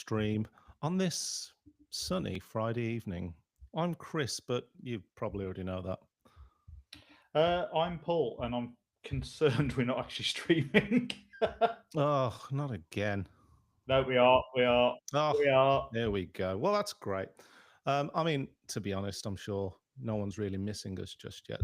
stream on this sunny Friday evening. I'm Chris, but you probably already know that. I'm Paul, and I'm concerned we're not actually streaming. Oh, not again. No, we are. We are. Oh, We are. there we go. Well, that's great. I mean, to be honest, I'm sure no one's really missing us just yet.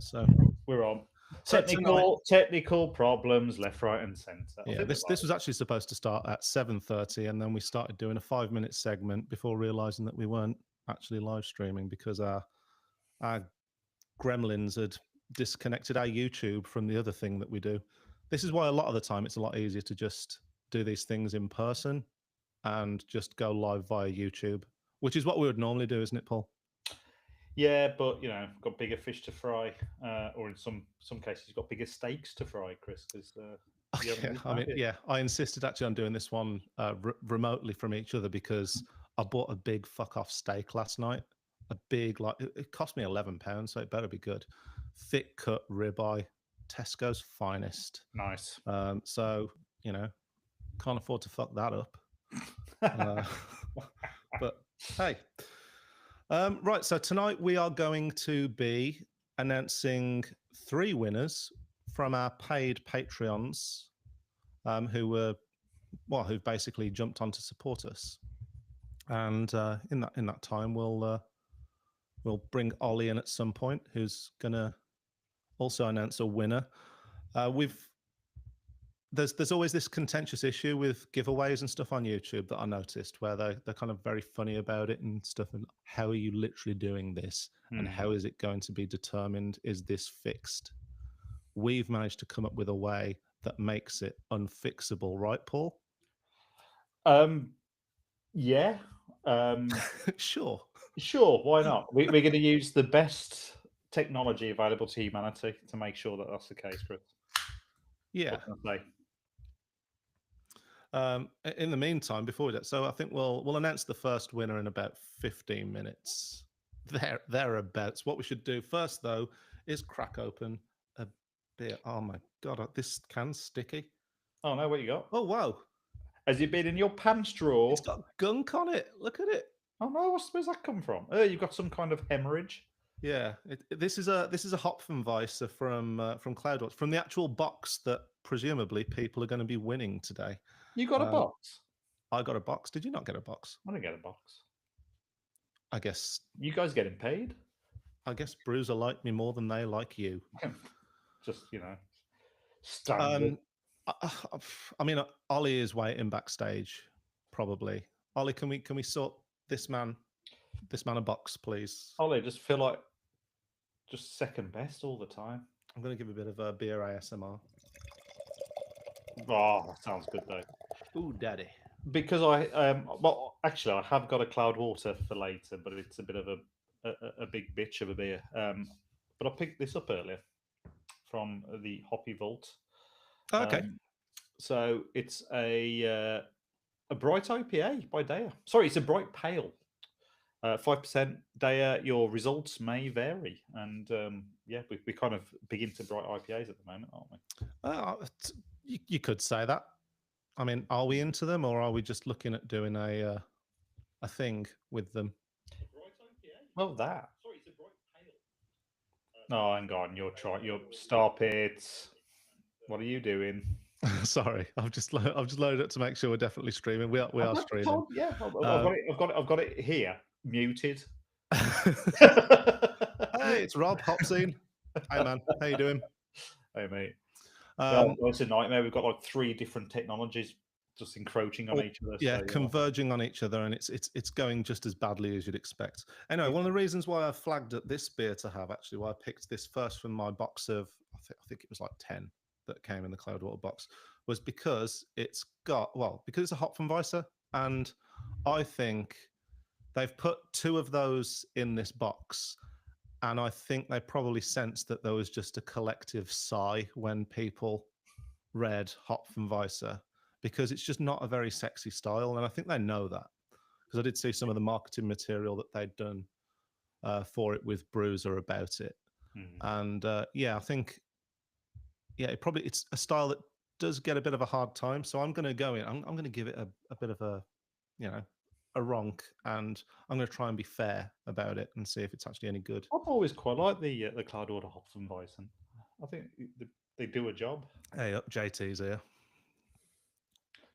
We're on. So tonight, Technical problems, left, right, and centre. I yeah, think we're this live. was actually supposed to start at 7:30, and then we started doing a 5-minute segment before realizing that we weren't actually live streaming because our gremlins had disconnected our YouTube from the other thing that we do. This is why a lot of the time it's a lot easier to just do these things in person and just go live via YouTube, which is what we would normally do, isn't it, Paul? Yeah, but got bigger fish to fry, or in some cases, you've got bigger steaks to fry, Chris. Because you haven't Yeah, eaten I that mean, yet. yeah, I insisted actually on doing this one remotely from each other because I bought a big fuck off steak last night. A big, like, it cost me £11, so it better be good. Thick cut ribeye, Tesco's finest. Nice. So, you know, can't afford to fuck that up. But hey, right. So tonight we are going to be announcing 3 winners from our paid Patreons, who've basically jumped on to support us. And in that time, we'll bring Ollie in at some point, who's gonna also announce a winner. We've there's always this contentious issue with giveaways and stuff on YouTube that I noticed where they're kind of very funny about it and stuff. And how are you literally doing this? And how is it going to be determined? Is this fixed? We've managed to come up with a way that makes it unfixable, right, Paul? Yeah. Sure. Sure. Why not? We're going to use the best technology available to humanity to make sure that that's the case, Chris. Yeah. What can I say? In the meantime, before we do, so I think we'll announce the first winner in about 15 minutes. Thereabouts. What we should do first, though, is crack open a beer. Oh my god, this can's sticky. Oh no, what you got? Oh wow, Has it been in your pants it's drawer? got gunk on it. Look at it. Oh no, where's that come from? Oh, you've got some kind of hemorrhage. Yeah, this is a Hopfenweisser from CloudWatch, from the actual box that presumably people are going to be winning today. You got a Um, box? I got a box. Did you not get a box? I didn't get a box. I guess You guys getting paid? Bruiser like me more than they like you. Just standard. Um, I, I mean, Ollie is waiting backstage, probably. Ollie, can we sort this man a box, please? Ollie, just feel like just second best all the time. I'm going to give a bit of a beer ASMR. Oh, that sounds good though. Ooh, daddy. Because well, actually, I have got a cloud water for later, but it's a bit of a big bitch of a beer. But I picked this up earlier from the Hoppy Vault. Okay. So it's a bright IPA by Daya. Sorry, it's a bright pale. 5% Daya. Your results may vary, and yeah, we kind of big into bright IPAs at the moment, aren't we? You could say that. I mean, are we into them, or are we just looking at doing a thing with them? Well, that. Sorry, it's a bright pale. No, hang on. You're stop it. What are you doing? Sorry, I've just loaded it to make sure we're definitely streaming. We are streaming. Yeah, I've got it here, muted. Hey, it's Rob Hopsine. Hey man, how you doing? Hey mate. Um, It's a nightmare. We've got like 3 different technologies just encroaching on each other. yeah, So, converging on each other, and it's going just as badly as you'd expect. Anyway, one of the reasons why I flagged at this beer to have, actually, why I picked this first from my box of, I think it was like 10 that came in the Cloudwater box, was because it's because it's a Hopfenweisser, and I think they've put 2 of those in this box, and I think they probably sensed that there was just a collective sigh when people read Hopfenweisser, because it's just not a very sexy style, and I think they know that, because I did see some of the marketing material that they'd done for it with Bruiser about it, and yeah, I think it's a style that does get a bit of a hard time. So I'm going to go in. I'm going to give it a bit of a a ronk, and I'm going to try and be fair about it and see if it's actually any good. I've always quite liked the Cloud Order Hopfenweizen. I think they do a job. Hey, up, JT's here.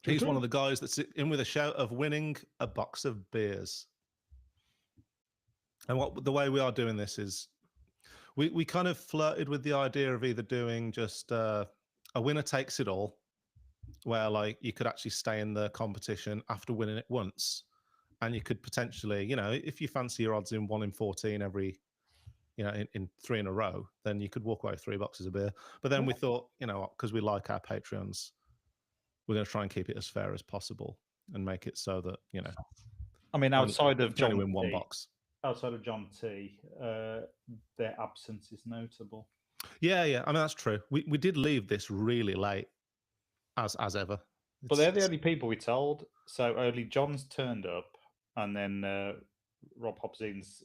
Should we He's put one it- of the guys that's in with a shout of winning a box of beers. And the way we are doing this is we kind of flirted with the idea of either doing just a winner takes it all, where like you could actually stay in the competition after winning it once, and you could potentially, if you fancy your odds in 1 in 14 every, in 3 in a row, then you could walk away with 3 boxes of beer. But then we thought, because we like our Patreons, we're going to try and keep it as fair as possible and make it so that I mean, outside of you only John win one T, box. outside of John T, their absence is notable. Yeah. I mean, that's true. We did leave this really late, as ever. But they're the only people we told. So only John's turned up, and then Rob Hobson's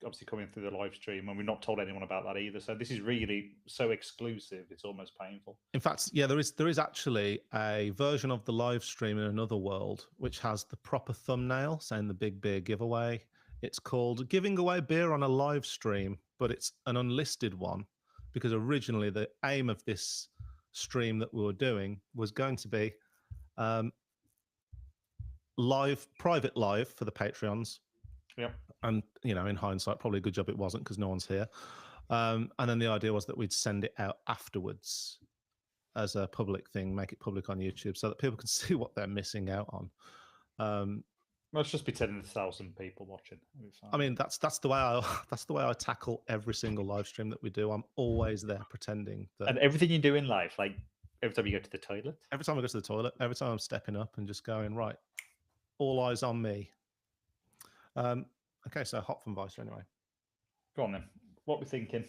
obviously coming through the live stream, and we've not told anyone about that either. So this is really so exclusive; it's almost painful. In fact, yeah, there is actually a version of the live stream in another world which has the proper thumbnail saying the big beer giveaway. It's called "Giving Away Beer on a Live Stream," but it's an unlisted one because originally the aim of this stream that we were doing was going to be private live for the Patreons. Yep. And in hindsight, probably a good job it wasn't because no one's here. And then the idea was that we'd send it out afterwards as a public thing, make it public on YouTube so that people can see what they're missing out on. Let's just be 10,000 people watching. I mean, that's the way I tackle every single live stream that we do. I'm always there pretending that. And everything you do in life, like every time you go to the toilet, every time I go to the toilet, every time I'm stepping up and just going right, all eyes on me. Okay, so Hopfenweiser anyway. Go on then. What we're thinking?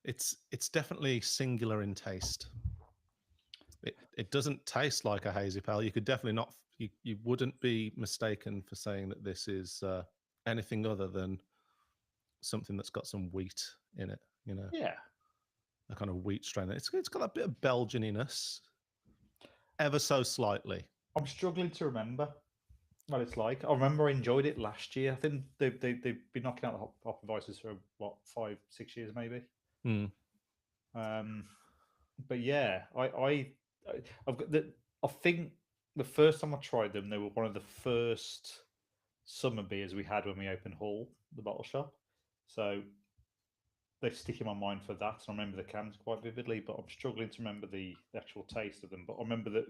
It's definitely singular in taste. It doesn't taste like a hazy pale. You could definitely not. You wouldn't be mistaken for saying that this is anything other than something that's got some wheat in it. Yeah. A kind of wheat strain. It's got a bit of Belgianiness, ever so slightly. I'm struggling to remember what it's like. I remember I enjoyed it last year. I think they've been knocking out the Hopfenweisers for what 5-6 years maybe. But yeah, I've got the. I think the first time I tried them, they were one of the first summer beers we had when we opened Hull, the bottle shop. So they stick in my mind for that. And I remember the cans quite vividly, but I'm struggling to remember the actual taste of them. But I remember that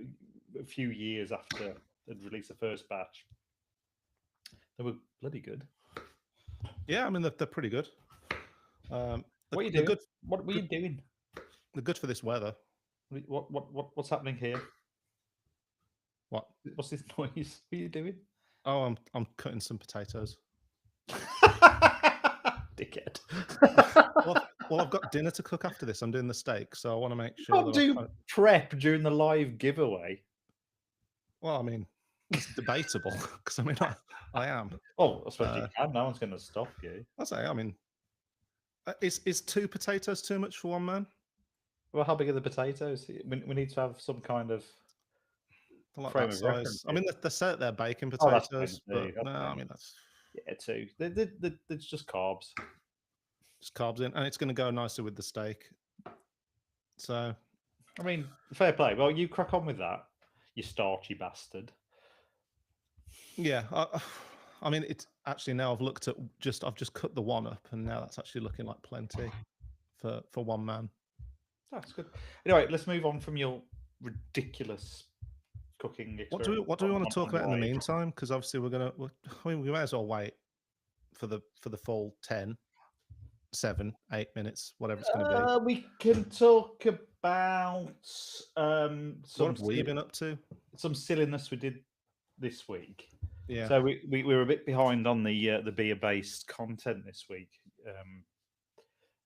a few years after they'd released the first batch, they were bloody good. Yeah, I mean they're pretty good. What are you doing? What were you doing? They're good for this weather. What's happening here? What? What's this noise? What are you doing? Oh, I'm cutting some potatoes. Dickhead. well, I've got dinner to cook after this. I'm doing the steak, so I want to make You sure can't that do prep during the live giveaway. Well, I mean, it's debatable because I mean, I am. Oh, I suppose you can. No one's going to stop you. I say, I mean, is 2 potatoes too much for one man? Well, how big are the potatoes? We need to have some kind of Like frame that of size. reference. I mean, they're set they're bacon Oh, that's potatoes, fine, but that's no, I fine. mean that's Yeah, 2. It's just carbs. just carbs in, and it's going to go nicely with the steak. So, I mean, fair play. Well, you crack on with that, you starchy bastard. yeah, I mean, it's actually now I've looked at I've just cut the one up, and now that's actually looking like plenty for one man. That's good. Anyway, let's move on from your ridiculous cooking experience. What do we want to talk about in the meantime? Because obviously we may as well wait for the full 10, 7, 8 minutes, whatever it's going to be. We can talk about what have we been up to? Some silliness we did this week. Yeah. So we were a bit behind on the beer-based content this week.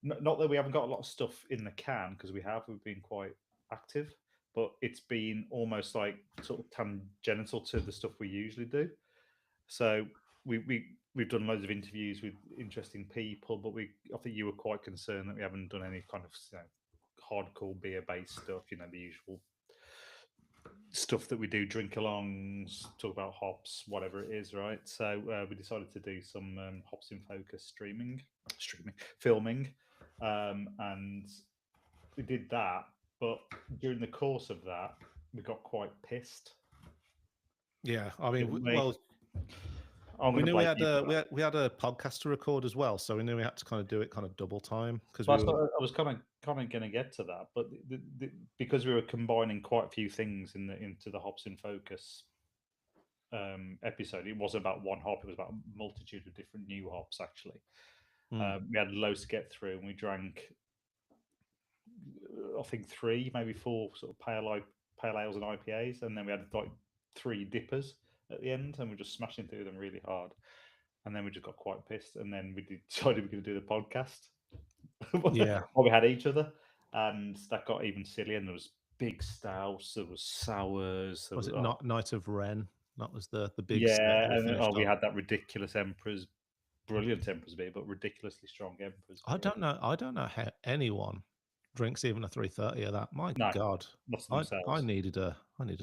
Not that we haven't got a lot of stuff in the can, because we've been quite active, but it's been almost like sort of tangential to the stuff we usually do. So we've done loads of interviews with interesting people, but I think you were quite concerned that we haven't done any kind of hardcore beer-based stuff. The usual stuff that we do, drink alongs, talk about hops, whatever it is, right? So we decided to do some hops in focus filming, and we did that. But during the course of that, we got quite pissed. Yeah, I mean, Didn't we? well, I'm we going to knew we blame had you for that. we had a podcast to record as well, so we knew we had to kind of do it kind of double time because Well, we were. I was kind of going to get to that, but because we were combining quite a few things into the hops in focus episode, it wasn't about one hop; it was about a multitude of different new hops. Actually, Mm, we had loads to get through, and we drank, I think, three, maybe four sort of pale ales and IPAs, and then we had like three dippers at the end, and we were just smashing through them really hard. And then we just got quite pissed, and then we decided we were going to do the podcast. yeah, While we had each other, and that got even sillier. And there was big stouts, there was sours, there was was it not Night of Ren? That was the big set yeah, that we and then, finished we on. had that ridiculous Emperor's, brilliant Emperor's beer, but ridiculously strong Emperor's I beer. don't know how anyone drinks even a 330 of that. My No, God, lots of I themselves. needed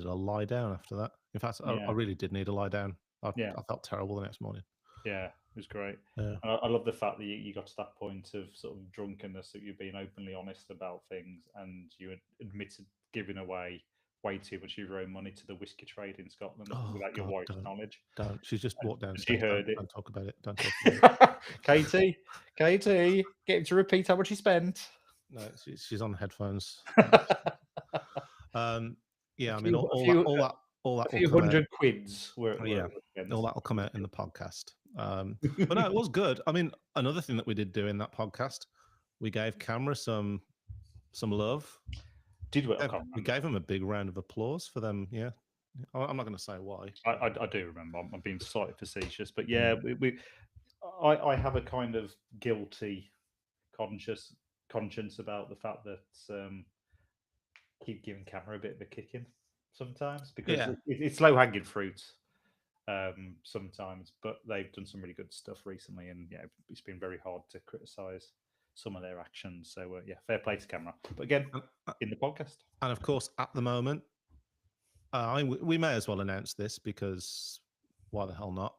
a lie down after that. In fact, I Yeah, really did need a lie down. yeah, I felt terrible the next morning. yeah. It was great. Yeah, And I love the fact that you got to that point of sort of drunkenness, that you're being openly honest about things, and you admitted giving away way too much of your own money to the whiskey trade in Scotland oh without your God, wife's knowledge. don't. She's just walked And she downstairs. heard it. Don't talk about it. Don't talk about it. Katie, get him to repeat how much he spent. No, she's on headphones. Um, a yeah, I mean, few, a few, all a that will few come out. hundred quids Oh, yeah, were spent. all that will come out in the podcast. But no, it was good. I mean, another thing that we did do in that podcast, we gave camera some love. Did we? I Yeah, can't we remember. gave them a big round of applause for them. Yeah, I'm not going to say why. I do remember. I'm being slightly facetious, but yeah, Mm. I have a kind of guilty conscience about the fact that keep giving camera a bit of a kicking sometimes, because Yeah, it's low hanging fruit sometimes, but they've done some really good stuff recently, and yeah, it's been very hard to criticize some of their actions. So yeah, fair play to camera. But again, and, in the podcast, and of course, at the moment, we may as well announce this because why the hell not?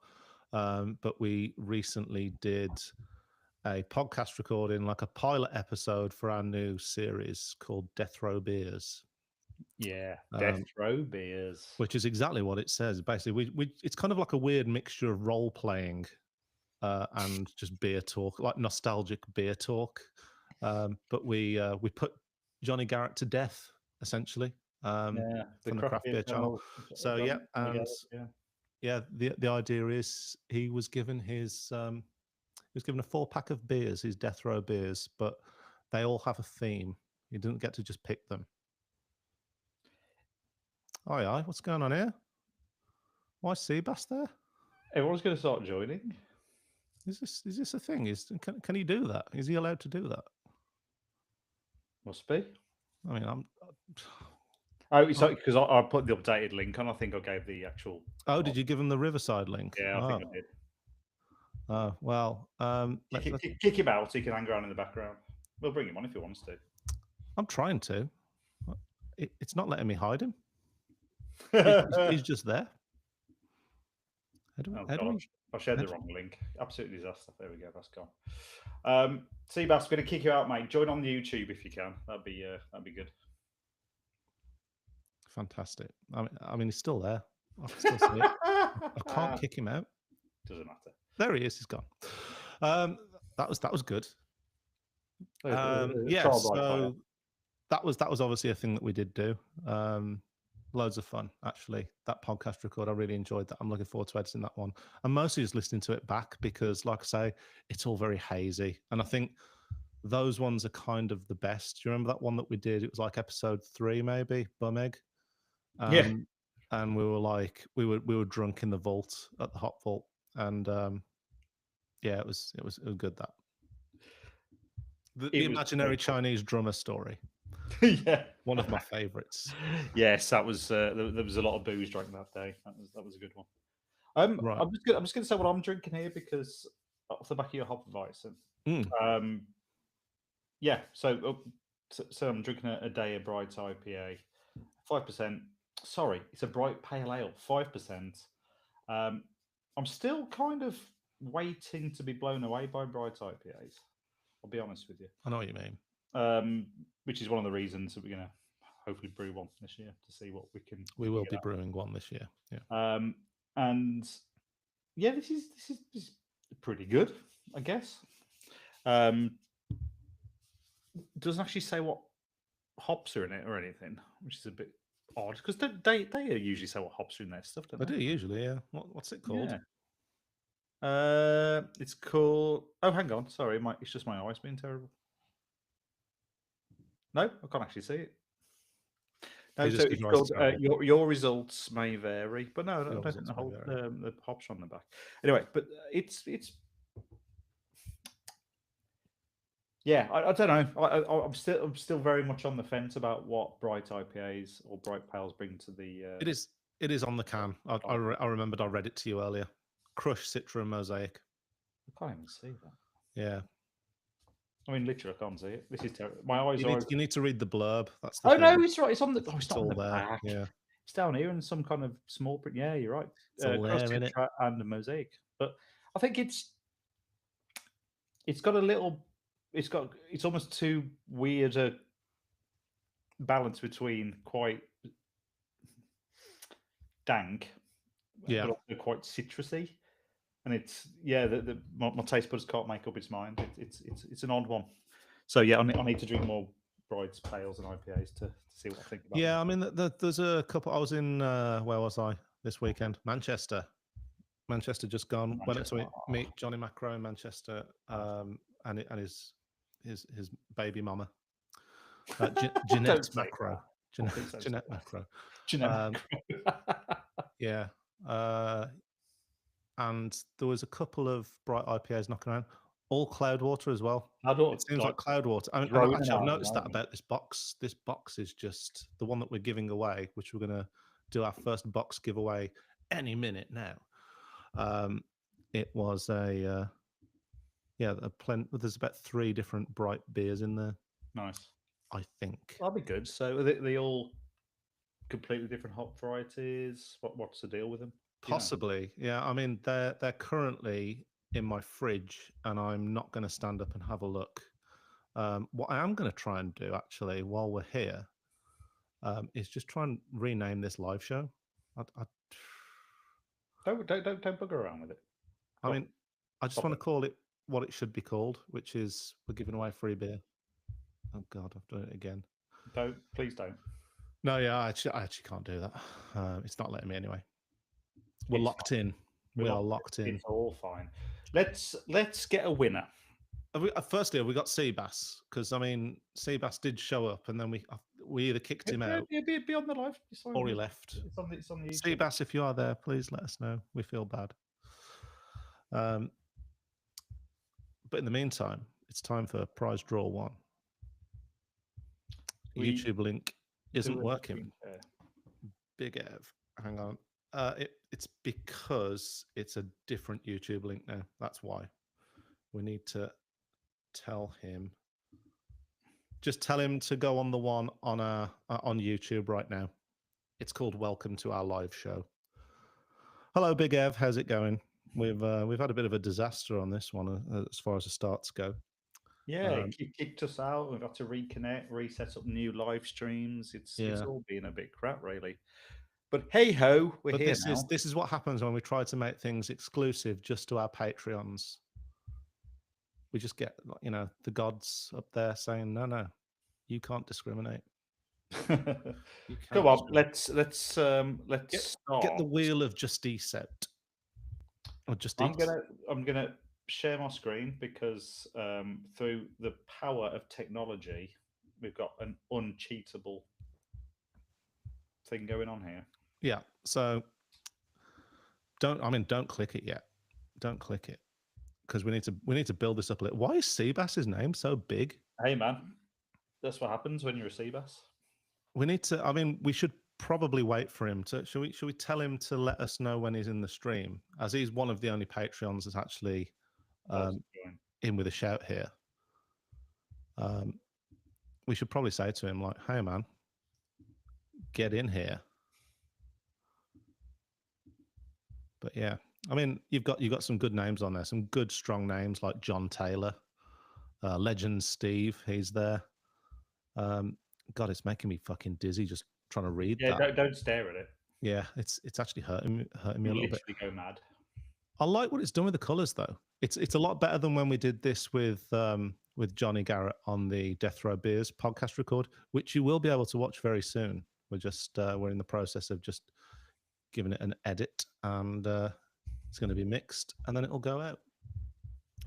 But we recently did a podcast recording, like a pilot episode for our new series called Death Row Beers. yeah, death row beers, Which is exactly what it says. Basically, we it's kind of like a weird mixture of role playing and just beer talk, like nostalgic beer talk. But we put Johnny Garrett to death essentially yeah, the from the craft Craft beer Beer Channel. channel, So Johnny, yeah, Johnny and Garrett, yeah. yeah, the idea is he was given a 4-pack of beers, his death row beers, but they all have a theme. He didn't get to just pick them. Aye, what's going on here? Why Seabass there? Everyone's going to start joining. Is this a thing? Can he do that? Is he allowed to do that? Must be. I mean, Oh, it's because I put the updated link on. I think I gave the actual. Oh, did you give him the Riverside link? Yeah, I think I did. Oh well. Kick him out so he can hang around in the background. We'll bring him on if he wants to. I'm trying to. It's not letting me hide him. He's just there. I shared the wrong link. Absolute disaster. There we go. That's gone. Seabass, I'm going to kick you out, mate. Join on YouTube if you can. That'd be good. Fantastic. I mean, he's still there. I can still see it. I can't kick him out. Doesn't matter. There he is. He's gone. That was good. Yeah. So that was obviously a thing that we did do. Loads of fun, actually. That podcast record, I really enjoyed that. I'm looking forward to editing that one. I'm mostly just listening to it back because, like I say, it's all very hazy. And I think those ones are kind of the best. Do you remember that one that we did? It was like episode 3, maybe, Bum Egg. Yeah. And we were like, we were drunk in the vault at the Hop Vault, and yeah, it was good. That the imaginary Chinese drummer story. Yeah, one of my favorites. Yes, that was there was a lot of booze drank that day. That was a good one. Right. I'm just gonna say what I'm drinking here because off the back of your hop advice. Yeah, so I'm drinking a Day of Bright IPA, 5%. Sorry, it's a bright pale ale, 5%. Um, I'm still kind of waiting to be blown away by bright IPAs. I'll be honest with you. I know what you mean. Which is one of the reasons that we're going to hopefully brew one this year to see what we can. We will be brewing one this year. Yeah. And yeah, this is pretty good, I guess. Doesn't actually say what hops are in it or anything, which is a bit odd because they usually say what hops are in their stuff, don't I they? do usually. Yeah. What's it called? Yeah. It's called. Oh, hang on. Sorry, it's just my eyes being terrible. No, I can't actually see it. No, so it's called your results may vary, but no, I don't think the hops are on the back. Anyway, but it's yeah, I don't know. I'm still very much on the fence about what bright IPAs or bright pales bring to the. It is on the can. I remembered I read it to you earlier. Crush, Citra, and Mosaic. I can't even see that. Yeah. I mean, literally, I can't see it. This is terrible. My eyes are. You need to read the blurb. That's the oh thing. no, it's right. It's on the. Oh, it's not on the there. back. Yeah. It's down here in some kind of small print. Yeah, you're right. It's all there, isn't it? And the Mosaic, but I think it's got a little. It's almost too weird a balance between quite dank, yeah, but also quite citrusy. And it's my taste buds can't make up its mind. It's an odd one. So yeah, I need to drink more brights, pales, and IPAs to see what I think about. Yeah, them. I mean, there's a couple. I was in where was I this weekend? Manchester. Manchester just gone. Went up to meet Johnny Macro in Manchester, and his baby mama, Jeanette Macro. Jeanette Macro. Yeah. And there was a couple of bright IPAs knocking around, all Cloudwater as well. It seems like Cloudwater. I mean, actually, I've noticed that about this box. This box is just the one that we're giving away, which we're going to do our first box giveaway any minute now. It was there's about 3 different bright beers in there. Nice. I think that'll be good. So are they all completely different hop varieties? What's the deal with them? Possibly, yeah. I mean, they're currently in my fridge, and I'm not going to stand up and have a look. What I am going to try and do, actually, while we're here, is just try and rename this live show. Don't bugger around with it. I mean, I just want to call it what it should be called, which is we're giving away free beer. Oh God, I've done it again. Please don't. No, yeah, I actually can't do that. It's not letting me anyway. We're locked in. We are locked in. It's all fine. Let's get a winner. Firstly, we got Seabass, because I mean, Seabass did show up, and then we either kicked him out, be on the live, or he left. It's on the Seabass, if you are there, please let us know. We feel bad. But in the meantime, it's time for prize draw 1. YouTube link isn't working. Big Ev, hang on. It's because it's a different YouTube link now. That's why. We need to tell him. Just tell him to go on the one on YouTube right now. It's called Welcome to Our Live Show. Hello, Big Ev. How's it going? We've had a bit of a disaster on this one as far as the starts go. Yeah, it kicked us out. We've got to reconnect, reset up new live streams. It's all been a bit crap, really. But hey ho, we're here now. This is what happens when we try to make things exclusive just to our Patreons. We just get, the gods up there saying, no, you can't discriminate. Come on, let's start. Get the wheel of justice out. Or justice. I'm gonna share my screen because through the power of technology, we've got an uncheatable thing going on here. Yeah. So don't click it yet. Don't click it, because we need to build this up a little. Why is Seabass's name so big? Hey man, that's what happens when you're a Seabass. We need to. We should probably wait for him to. Should we tell him to let us know when he's in the stream, as he's one of the only Patreons that's actually in with a shout here. We should probably say to him, like, hey man, get in here. But yeah, I mean, you've got some good names on there, some good strong names like John Taylor, Legend Steve. He's there. God, it's making me fucking dizzy just trying to read Yeah, that. don't stare at it. Yeah, it's actually hurting me a You'll little bit. literally go mad. I like what it's done with the colours though. It's a lot better than when we did this with Johnny Garrett on the Death Row Beers podcast record, which you will be able to watch very soon. We're in the process of just giving it an edit, and it's going to be mixed, and then it'll go out,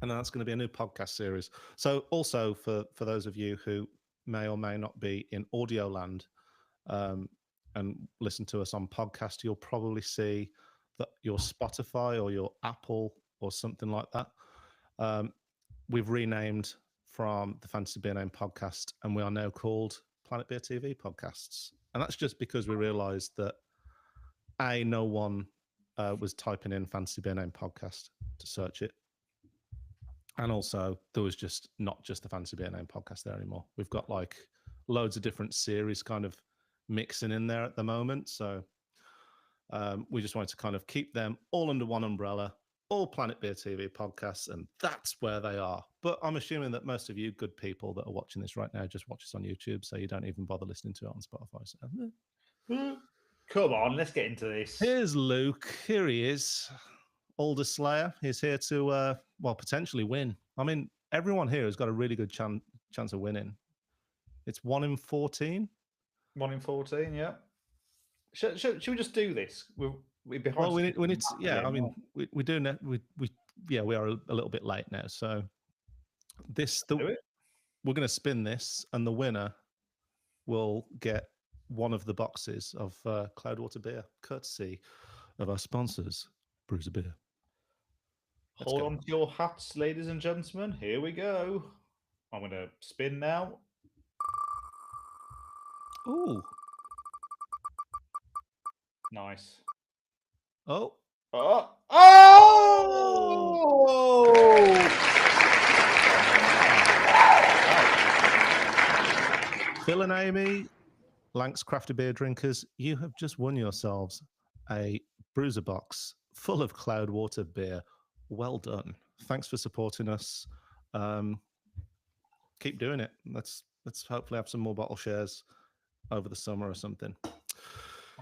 and then that's going to be a new podcast series. So also for those of you who may or may not be in audio land, and listen to us on podcast, you'll probably see that your Spotify or your Apple or something like that, we've renamed from the Fantasy Beer Name podcast, and we are now called Planet Beer TV Podcasts. And that's just because we realised that no one was typing in Fantasy Beer Name podcast to search it, and also there was just not just the Fantasy Beer Name podcast there anymore. We've got like loads of different series kind of mixing in there at the moment, so we just wanted to kind of keep them all under one umbrella, all Planet Beer TV podcasts, and that's where they are. But I'm assuming that most of you good people that are watching this right now just watch us on YouTube, so you don't even bother listening to it on Spotify. So, Come on, let's get into this. here's Luke. Here he is. Alder Slayer. He's here to, potentially win. I mean, everyone here has got a really good chance of winning. It's 1 in 14. 1 in 14, yeah. Should we just do this? We're behind. Well, we need to, yeah. I mean, we do. We are a little bit late now. So we're going to spin this, and the winner will get one of the boxes of Cloudwater beer, courtesy of our sponsors, Bruiser Beer. Hold on to your hats, ladies and gentlemen. Here we go. I'm going to spin now. Ooh. Nice. Oh. Oh! Oh! Phil and Amy, Lanks Crafted Beer Drinkers, you have just won yourselves a Bruiser box full of Cloudwater beer. Well done. Thanks for supporting us. Keep doing it. Let's hopefully have some more bottle shares over the summer or something.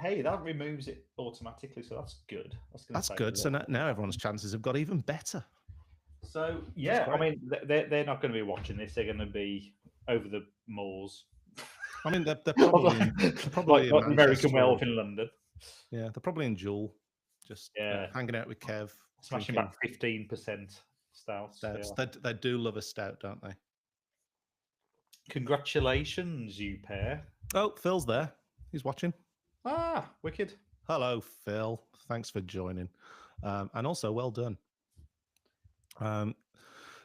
Hey, that removes it automatically, so that's good. That's good. So now everyone's chances have got even better. So yeah, I mean, they're not going to be watching this. They're going to be over the moors. I mean, they're probably like in American Wealth in London. Yeah, they're probably in Jewel, just hanging out with Kev, smashing about 15% stouts. They do love a stout, don't they? Congratulations, you pair. Oh, Phil's there. He's watching. Ah, wicked. Hello, Phil. Thanks for joining. And also, well done.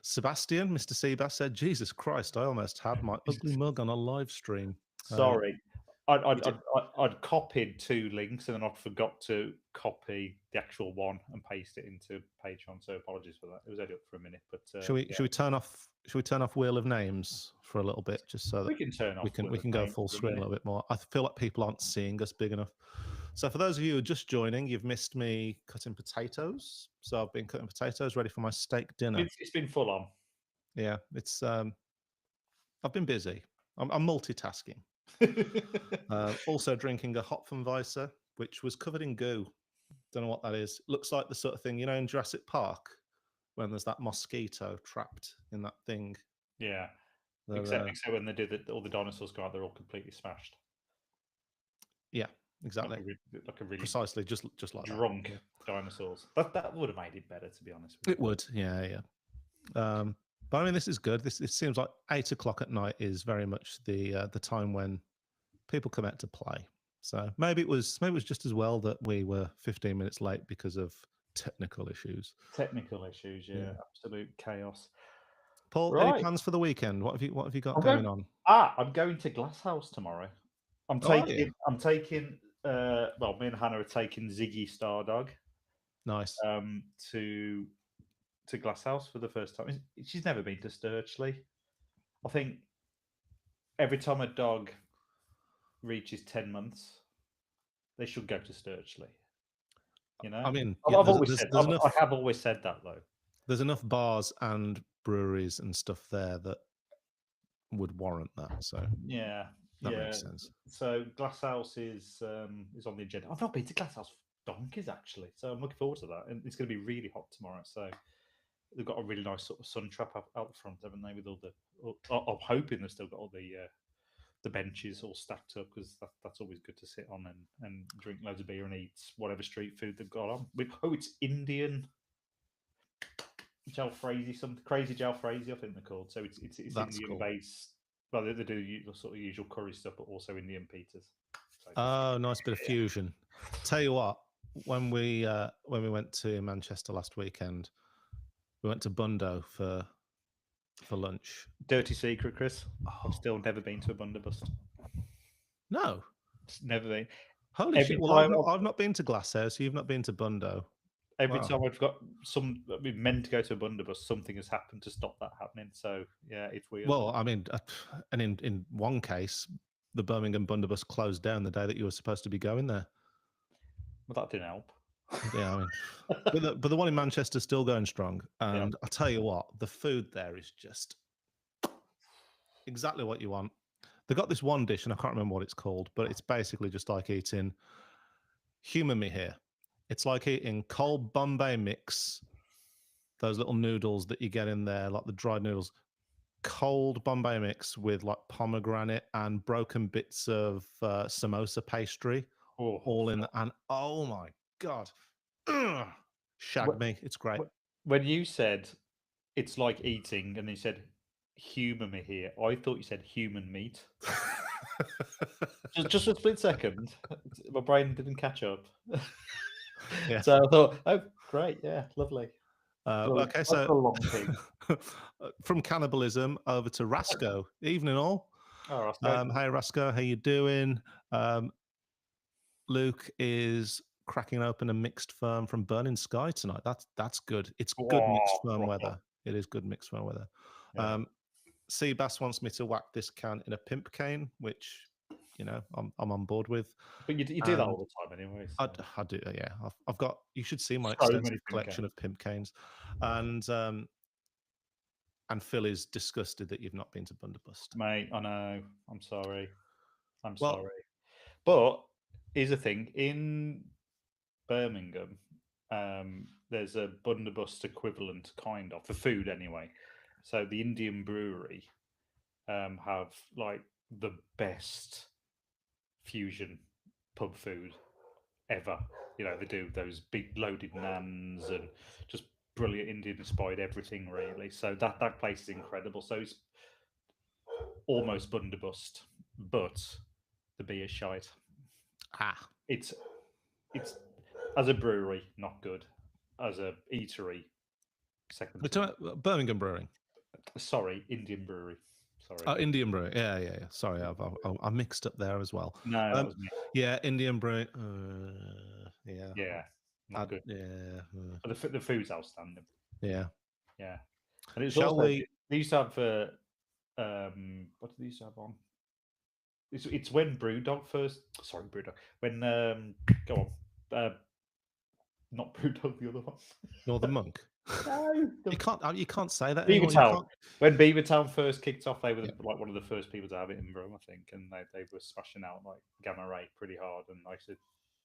Sebastian, Mr. Seabass said, Jesus Christ, I almost had my ugly mug on a live stream. Sorry. I'd copied 2 links and then I forgot to copy the actual one and paste it into Patreon. So apologies for that. It was only up for a minute, but should we turn off Wheel of Names for a little bit, just so that we can turn off. We can go full screen a little bit more. I feel like people aren't seeing us big enough. So for those of you who are just joining, you've missed me cutting potatoes. So I've been cutting potatoes ready for my steak dinner. It's been full on. Yeah, it's. I've been busy. I'm multitasking. Also drinking a Hopfenweisse, which was covered in goo. Don't know what that is. Looks like the sort of thing, in Jurassic Park when there's that mosquito trapped in that thing. Yeah. Except when they do all the dinosaurs go out, they're all completely smashed. Yeah, exactly. Like a really precisely just like drunk dinosaurs. That would have made it better, to be honest with you. It would, yeah. But I mean, this is good. This it seems like 8 o'clock at night is very much the time when people come out to play. So maybe it was just as well that we were 15 minutes late because of technical issues. Yeah. Absolute chaos. Paul, any plans for the weekend? What have you got going on? I'm going to Glasshouse tomorrow. I'm taking me and Hannah are taking Ziggy Stardog. Nice. To Glasshouse for the first time. She's never been to Sturchley. I think every time a dog reaches 10 months, they should go to Sturchley. You know, I mean, I've, yeah, I've always said there's I enough have always said that though. there's enough bars and breweries and stuff there that would warrant that. So Yeah, that yeah. makes sense. So Glasshouse is on the agenda. I've not been to Glasshouse for donkeys actually, so I'm looking forward to that. And it's going to be really hot tomorrow. So they've got a really nice sort of sun trap out the front, haven't they? With all the, I'm hoping they've still got all the benches all stacked up because that's always good to sit on and drink loads of beer and eat whatever street food they've got on. Oh, it's Indian jalfrezi, some crazy jalfrezi, I think they're called. So it's That's Indian cool. based. Well, they do the sort of usual curry stuff, but also Indian pizzas. So Oh, nice bit of fusion. Tell you what, when we went to Manchester last weekend, we went to Bundo for lunch. dirty secret, Chris. I've Oh still never been to a Bunderbust. no! It's never been. Holy Every shit! Well, time, I've not been to Glasshouse. You've not been to Bundo. every Wow. time I've got been meant to go to a Bunderbust, something has happened to stop that happening. So yeah, it's weird. Well, I mean, and in one case, the Birmingham Bunderbus closed down the day that you were supposed to be going there. But that didn't help. Yeah, I mean, but the one in Manchester's still going strong. Yeah. And I tell you what, the food there is just exactly what you want. They got this one dish, and I can't remember what it's called, but it's basically just like eating. Humour me here. It's like eating cold Bombay mix, those little noodles that you get in there, like the dried noodles. Cold Bombay mix with like pomegranate and broken bits of samosa pastry, Oh, all in, and oh my god, ugh, shag me, it's great. when you said it's like eating, and then you said humour me here, I thought you said human meat. Just a split second, my brain didn't catch up. Yeah. So I thought, oh, great, yeah, lovely. Okay, That's so a long pig. from cannibalism over to Rasco. Evening all. Oh, that's Hey Rasco, how you doing? Luke is cracking open a mixed firm from Burning Sky tonight. That's good. It's good mixed firm weather. It is good mixed firm weather. Yeah. Seabass wants me to whack this can in a pimp cane, which I'm on board with. But you do that all the time anyway. So. I do, yeah. I've got. You should see my So many extensive pimp collection canes. of pimp canes, and Phil is disgusted that you've not been to Bunderbust. Mate, I know. I'm sorry. I'm Well, sorry. But here's the thing: in Birmingham, there's a Bunderbust equivalent, kind of, for food anyway. So the Indian brewery have like the best fusion pub food ever. You know, they do those big loaded naans and just brilliant Indian inspired everything really. So that place is incredible. So it's almost Bunderbust, but the beer's shite. It's as a brewery, not good. As a eatery, second. We're talking about Birmingham Brewing. Sorry, Indian brewery. Sorry. Oh, Indian Brewing. Yeah. Sorry, I mixed up there as well. No, that was me. Yeah, Indian Brewing. Yeah. Yeah, not good. Yeah. But the food's outstanding. Yeah. Yeah, and it was Shall also we? they used to have what did they used to have on? It's when Brewdog first. Sorry, Brewdog. When go on, not Brewdog, the other one. Northern Monk. No, You can't say that anymore. Beavertown. When Beavertown first kicked off, they were Yeah. like one of the first people to have it in Rome, I think, and they were smashing out like Gamma Ray pretty hard, and I used to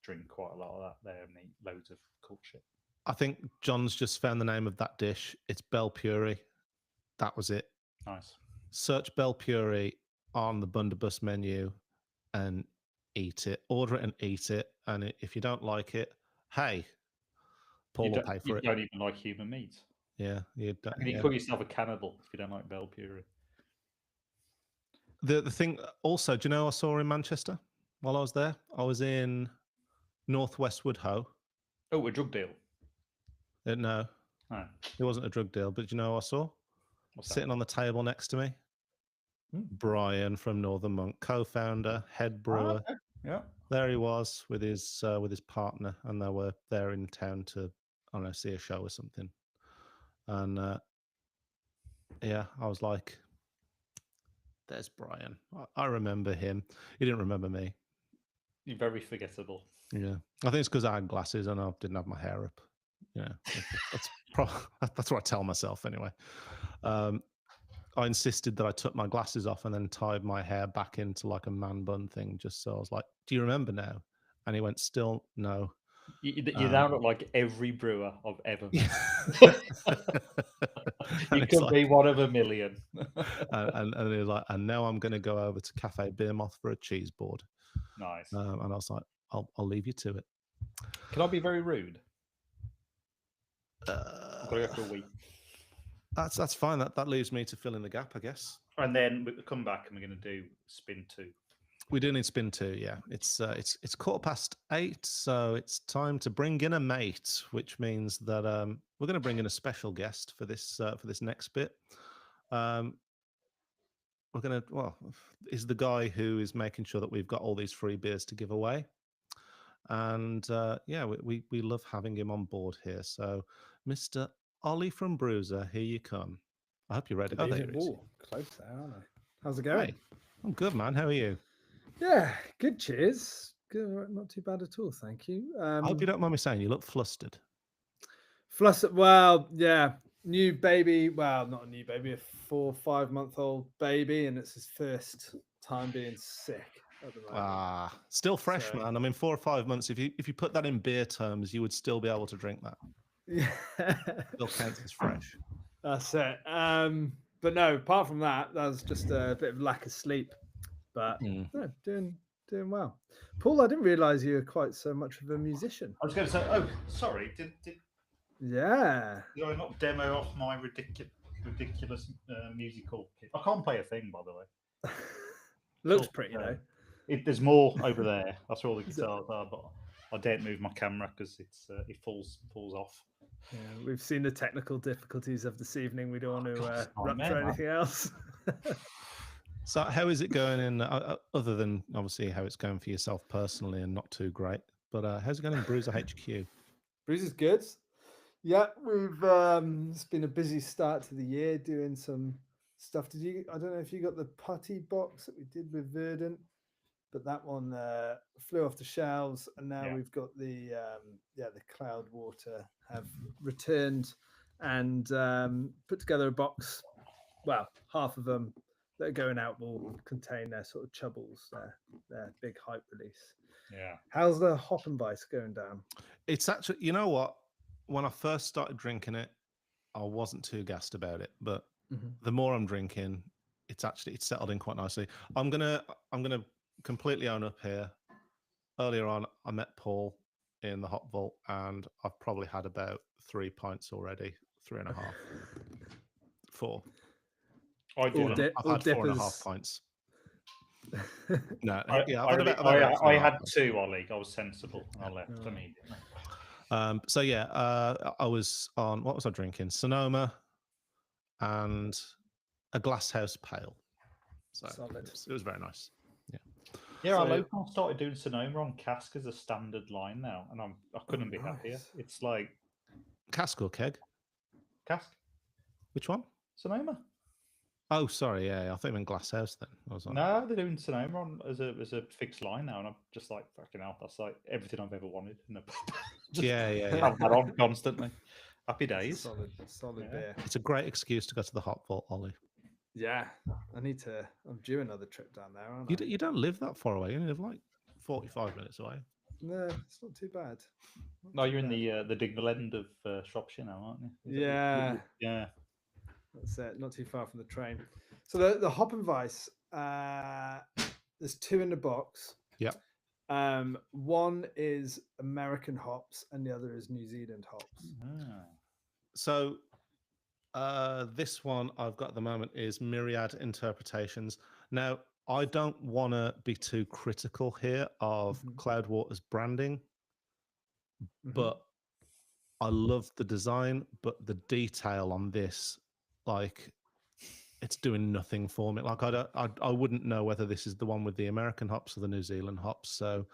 drink quite a lot of that there and eat loads of cool shit. I think John's just found the name of that dish. It's Bell Puri. That was it. Nice. Search Bell Puri on the Bunderbus menu and eat it. Order it and eat it. And if you don't like it, hey, Paul will pay for it. You don't even like human meat. Yeah, you don't. And you call yourself a cannibal if you don't like Bell Puri. The thing also, do you know I saw in Manchester while I was there? I was in Northwest Woodhoe. Oh, a drug deal. No, Oh. it wasn't a drug deal, but do you know what I saw? What's Sitting that? on the table next to me, Brian from Northern Monk, co-founder, head brewer. Okay. Yeah. There he was with his partner, and they were there in town to, I don't know, see a show or something. And yeah, I was like, "There's Brian. I remember him. He didn't remember me." You're very forgettable. Yeah, I think it's because I had glasses and I didn't have my hair up. Yeah, that's what I tell myself anyway. I insisted that I took my glasses off and then tied my hair back into like a man bun thing, just so I was like, "Do you remember now?" And he went, "Still no." You now look like every brewer I've ever Yeah. met. And You it's could be like, one of a million. and he was like, and now I'm going to go over to Cafe Beer Moth for a cheese board. Nice. And I was like, I'll leave you to it. Can I be very rude? I've got to go for a wee. That's fine. That leaves me to fill in the gap, I guess. And then we come back and we're going to do spin 2. We do need spin 2, yeah. It's 8:15, so it's time to bring in a mate, which means that we're going to bring in a special guest for this next bit. We're going to is the guy who is making sure that we've got all these free beers to give away, and yeah, we love having him on board here. So, Mr. Ollie from Bruiser, here you come. I hope you're ready. Good There evening. he is. Ooh, close there, aren't I? How's it going? Hey, I'm good, man. How are you? Yeah, good. Cheers. Good. Not too bad at all. Thank you. I hope you don't mind me saying you look flustered. Flustered. Well, yeah. New baby. Well, not a new baby. A 4 or 5 month old baby, and it's his first time being sick at the moment. Still fresh, So- man. I mean, 4 or 5 months. If you put that in beer terms, you would still be able to drink that. Yeah. Still counts as fresh. That's it. But no, apart from that, that was just a bit of lack of sleep. But no, doing well. Paul, I didn't realise you were quite so much of a musician. I was going to say, oh, sorry, did Yeah. I not demo off my ridiculous musical kit? I can't play a thing, by the way. Looks Sure, pretty though. There's more over there. That's where all the guitars are, but I daren't move my camera because it falls off. Yeah, we've seen the technical difficulties of this evening. We don't want to rupture man. anything else. So, how is it going in? Other than obviously how it's going for yourself personally and not too great, but how's it going in Bruiser HQ? Bruiser's good. Yeah, we've it's been a busy start to the year doing some stuff. I don't know if you got the putty box that we did with Verdant, but that one flew off the shelves, and now we've got the Cloud Water have returned and put together a box. Well, half of them that are going out will contain their sort of chubbles, their big hype release. Yeah. How's the Hoppenweiss going down? It's actually, you know what? When I first started drinking it, I wasn't too gassed about it, but the more I'm drinking, it's settled in quite nicely. I'm gonna completely own up here. Earlier on, I met Paul in the Hop Vault, and I've probably had about 3 pints already, 3.5, 4. I've had 4.5 pints. No, yeah, I've had about I had 2, Ollie. I was sensible. I left immediately. So yeah, I was on, what was I drinking? Sonoma and a Glasshouse Pale. So it was very nice. Yeah, our local started doing Sonoma on cask as a standard line now, and I couldn't be happier. It's like cask or keg? Cask. Which one? Sonoma. Oh, sorry, yeah, I thought you meant Glasshouse then. I was like, no, they're doing Sonoma on as a fixed line now, and I'm just like, fucking hell, that's like everything I've ever wanted in a pub. Yeah. Have that on constantly. Happy days. Solid beer. It's a great excuse to go to the Hop Vault, Ollie. Yeah, I'm due another trip down there, aren't I? You don't live that far away. You live like 45 minutes away. No, it's not too bad. No, you're in the Dignal end of Shropshire now, aren't you? Yeah. That's it. Not too far from the train. So the Hoppenweiss, there's 2 in the box. Yeah. One is American hops, and the other is New Zealand hops. So this one I've got at the moment is Myriad Interpretations. Now, I don't want to be too critical here of Cloudwater's branding, but I love the design, but the detail on this, like, it's doing nothing for me. Like, I wouldn't know whether this is the one with the American hops or the New Zealand hops, so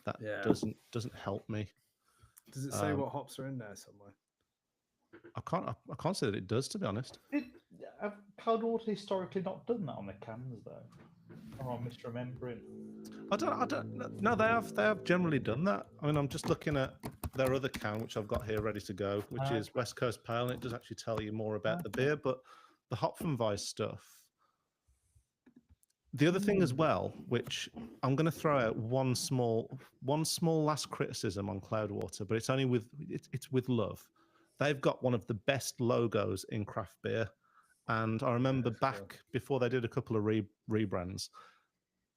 that doesn't help me. Does it say what hops are in there somewhere? I can't say that it does, to be honest. Have Cloudwater historically not done that on the cans though? Or am I misremembering? I don't. No, they have generally done that. I mean, I'm just looking at their other can, which I've got here ready to go, which is West Coast Pale, and it does actually tell you more about the beer. But the hop from Vice stuff. The other thing as well, which I'm going to throw out one small last criticism on Cloudwater, but it's only it's with love. They've got one of the best logos in craft beer, and I remember back before they did a couple of rebrands,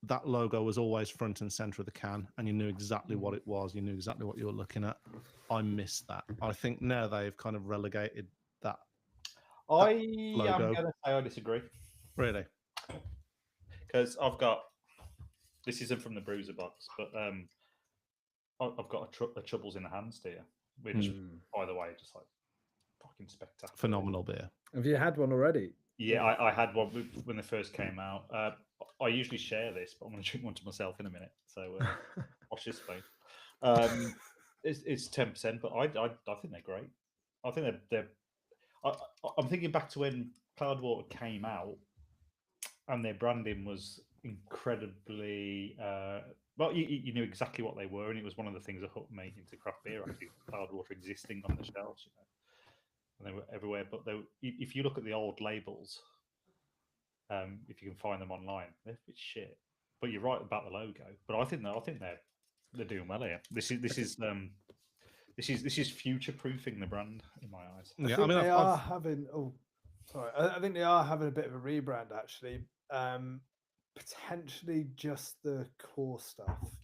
that logo was always front and center of the can, and you knew exactly what it was. You knew exactly what you were looking at. I miss that. I think now they've kind of relegated that. I am going to say I disagree. Really? Because I've got, this isn't from the Bruiser box, but I've got a Troubles in the Hands here, which, by the way, just like fucking spectacular. Phenomenal beer. Have you had one already? Yeah, I had one when they first came out. I usually share this, but I'm going to drink one to myself in a minute. So watch this space. It's 10%, but I think they're great. I think they're. I'm thinking back to when Cloudwater came out, and their branding was incredibly. Well, you knew exactly what they were, and it was one of the things that hooked me into craft beer. Actually, Cloudwater existing on the shelves, you know, and they were everywhere. But if you look at the old labels. If you can find them online, they're a bit shit. But you're right about the logo. But I think they're doing well here. This is future proofing the brand in my eyes. I think they are having. Oh, sorry. I think they are having a bit of a rebrand actually. Potentially just the core stuff.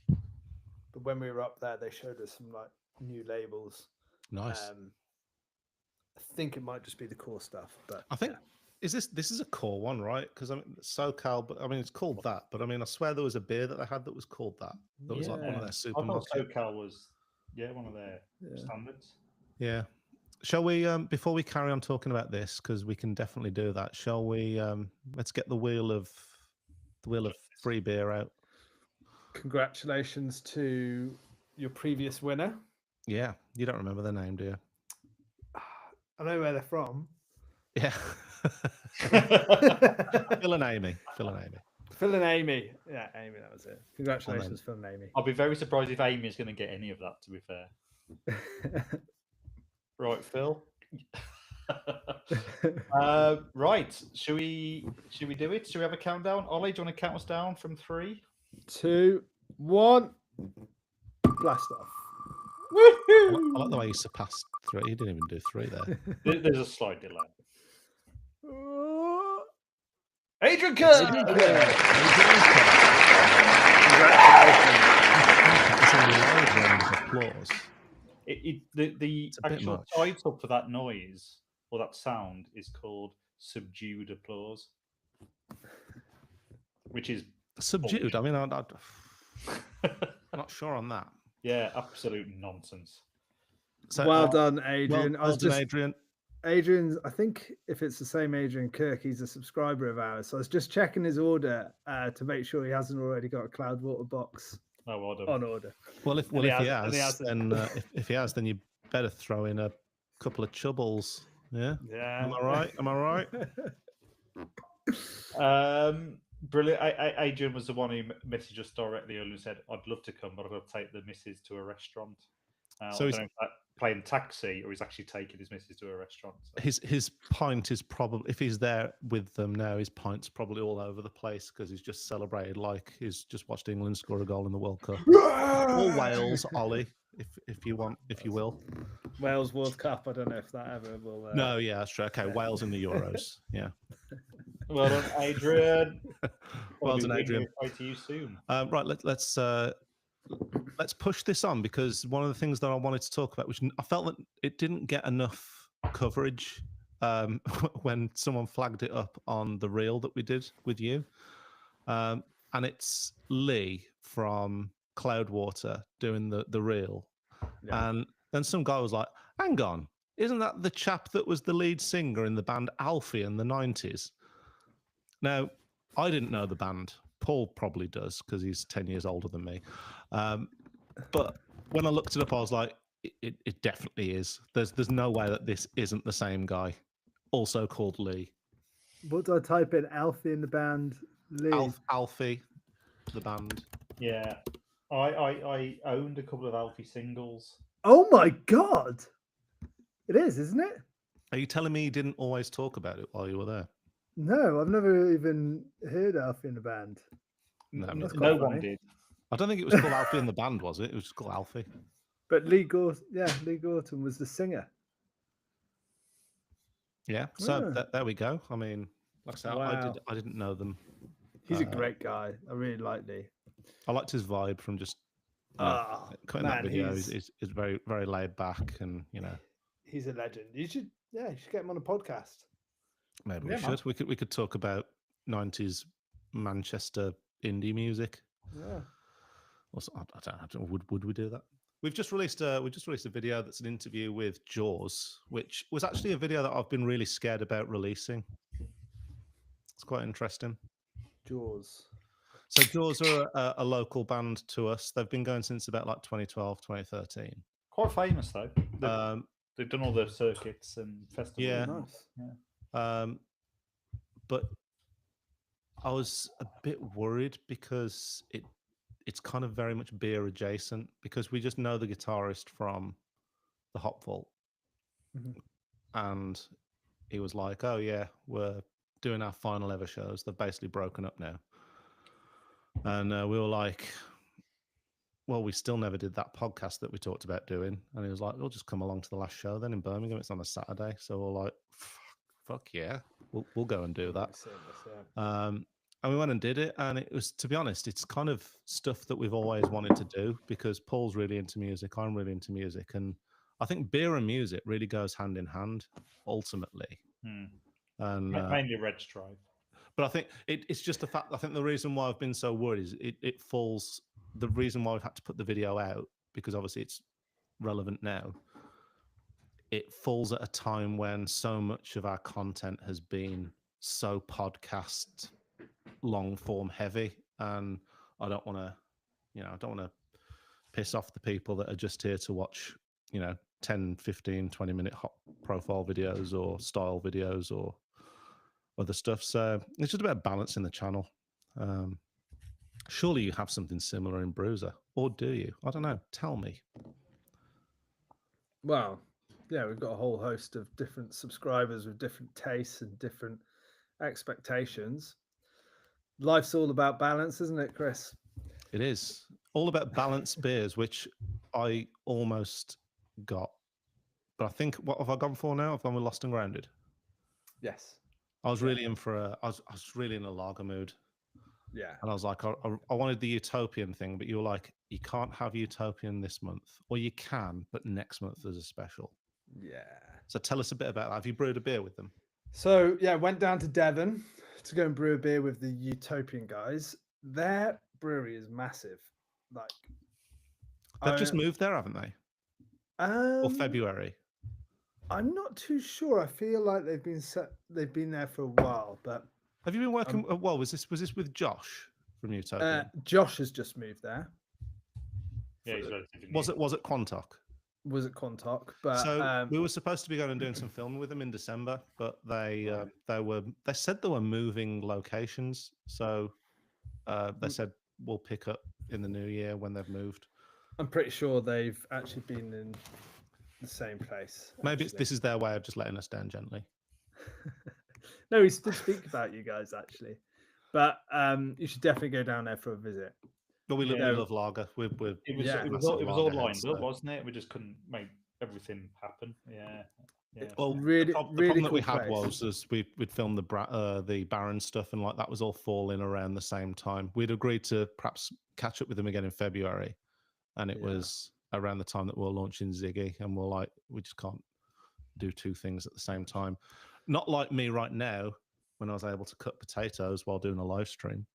But when we were up there, they showed us some like new labels. Nice. I think it might just be the core stuff, but I think. Yeah. This is a core one, right? Because I mean, SoCal, but I mean, it's called that. But I mean, I swear there was a beer that they had that was called that. That was like one of their supermarkets. I thought SoCal was, one of their standards. Yeah. Shall we, before we carry on talking about this, because we can definitely do that. Shall we? Let's get the wheel of free beer out. Congratulations to your previous winner. Yeah, you don't remember their name, do you? I know where they're from. Yeah. Phil and Amy. Phil and Amy. Yeah, Amy, that was it. Congratulations, Phil and Amy. I'll be very surprised if Amy is going to get any of that, to be fair. Right, Phil. Right. Should we do it? Should we have a countdown? Ollie, do you want to count us down from 3, 2, 1? Blast off. I like the way you surpassed 3. You didn't even do 3 there. There's a slight delay. Adrian Kerr! Congratulations. It's a loud round of applause. The actual title for that noise or that sound is called subdued applause, which is subdued. Bullshit. I mean, I'm not sure on that. Yeah, absolute nonsense. So, well done, Adrian. Well done, Adrian. Adrian's, I think if it's the same Adrian Kirk, he's a subscriber of ours. So I was just checking his order to make sure he hasn't already got a Cloudwater box on order. Well, if he has, then you better throw in a couple of chubbles. Yeah. Yeah. Am I right? Brilliant. Adrian was the one who messaged us directly earlier and said, "I'd love to come, but I've got to take the missus to a restaurant." So he's playing taxi, or he's actually taking his missus to a restaurant. So. His pint is probably, if he's there with them now, his pint's probably all over the place because he's just celebrated like he's just watched England score a goal in the World Cup. Or Wales, Ollie, if you will. Wales World Cup. I don't know if that ever will. No, yeah, that's true. Okay, Wales in the Euros. Yeah. Well done, Adrian. Well done, Adrian. To you soon. Right, let's push this on, because one of the things that I wanted to talk about, which I felt that it didn't get enough coverage when someone flagged it up on the reel that we did with you, and it's Lee from Cloudwater doing the reel, and then some guy was like, "Hang on, isn't that the chap that was the lead singer in the band Alfie in the 90s?" Now, I didn't know the band. Paul probably does because he's 10 years older than me. But when I looked it up, I was like, it definitely is. There's no way that this isn't the same guy, also called Lee. What do I type in? Alfie in the band? Lee. Alfie, the band. Yeah, I owned a couple of Alfie singles. Oh my god! It is, isn't it? Are you telling me you didn't always talk about it while you were there? No, I've never even heard Alfie in the band. No, That's no quite No one funny. did. I don't think it was called Alfie in the band, was it? It was just called Alfie. But Lee Gorton was the singer. Yeah. So Ah. there we go. I mean, like I said, Wow. I didn't know them. He's a great guy. I really like Lee. I liked his vibe from just cutting that Man, video. Is very very laid back, and he's a legend. You should get him on a podcast. maybe Yeah, we man. should. We could talk about 90s Manchester indie music. Yeah. I don't know. Would we do that? We've just released a video that's an interview with Jaws, which was actually a video that I've been really scared about releasing. It's quite interesting. Jaws. So Jaws are a local band to us. They've been going since about like 2012, 2013. Quite famous though. They've done all the circuits and festivals. Yeah. Nice. But I was a bit worried because it's kind of very much beer adjacent, because we just know the guitarist from the Hop Vault. Mhm. And he was like, oh yeah, we're doing our final ever shows. They've basically broken up now. And we were like, well, we still never did that podcast that we talked about doing. And he was like, we'll just come along to the last show then in Birmingham. It's on a Saturday. So we're like, fuck yeah, we'll go and do that. And we went and did it. And it was, to be honest, it's kind of stuff that we've always wanted to do, because Paul's really into music. I'm really into music. And I think beer and music really goes hand in hand, ultimately. And mainly Red Stripe. but I think it's just the fact. I think the reason why I've been so worried is it falls. The reason why we've had to put the video out, because obviously it's relevant now. It falls at a time when so much of our content has been so podcast long form heavy, and I don't want to, piss off the people that are just here to watch, 10, 15, 20-minute hot profile videos or style videos or other stuff. So it's just about balancing the channel. Surely you have something similar in Bruiser, or do you? I don't know. Tell me. Well, yeah, we've got a whole host of different subscribers with different tastes and different expectations. Life's all about balance, isn't it, Chris? It is all about balanced beers, which I almost got. But I think, what have I gone for now? I've gone with Lost and Grounded. Yes. I was really in for I was really in a lager mood. Yeah. And I was like, I wanted the Utopian thing, but you were like, you can't have Utopian this month. Or you can, but next month there's a special. Yeah. So tell us a bit about that. Have you brewed a beer with them? So, yeah, went down to Devon to go and brew a beer with the Utopian guys. Their brewery is massive. Like, They've just moved there, haven't they? Or February? I'm not too sure. I feel like they've been there for a while, but have you been working? Well, was this with Josh from Utopia? Josh has just moved there. Yeah, he's relatively new. Was it Quantock? Was it Quantock? But so we were supposed to be going and doing some filming with them in December, but they said they were moving locations. So they said we'll pick up in the new year when they've moved. I'm pretty sure they've actually been in the same place. Maybe this is their way of just letting us down gently. No, we did speak about you guys actually, but you should definitely go down there for a visit. But we love lager. It was all lined up, wasn't it? We just couldn't make everything happen. Yeah. Well, the problem that we had was we'd filmed the Baron stuff, and like that was all falling around the same time. We'd agreed to perhaps catch up with them again in February, and it was around the time that we're launching Ziggy, and we're like, we just can't do two things at the same time. Not like me right now, when I was able to cut potatoes while doing a live stream.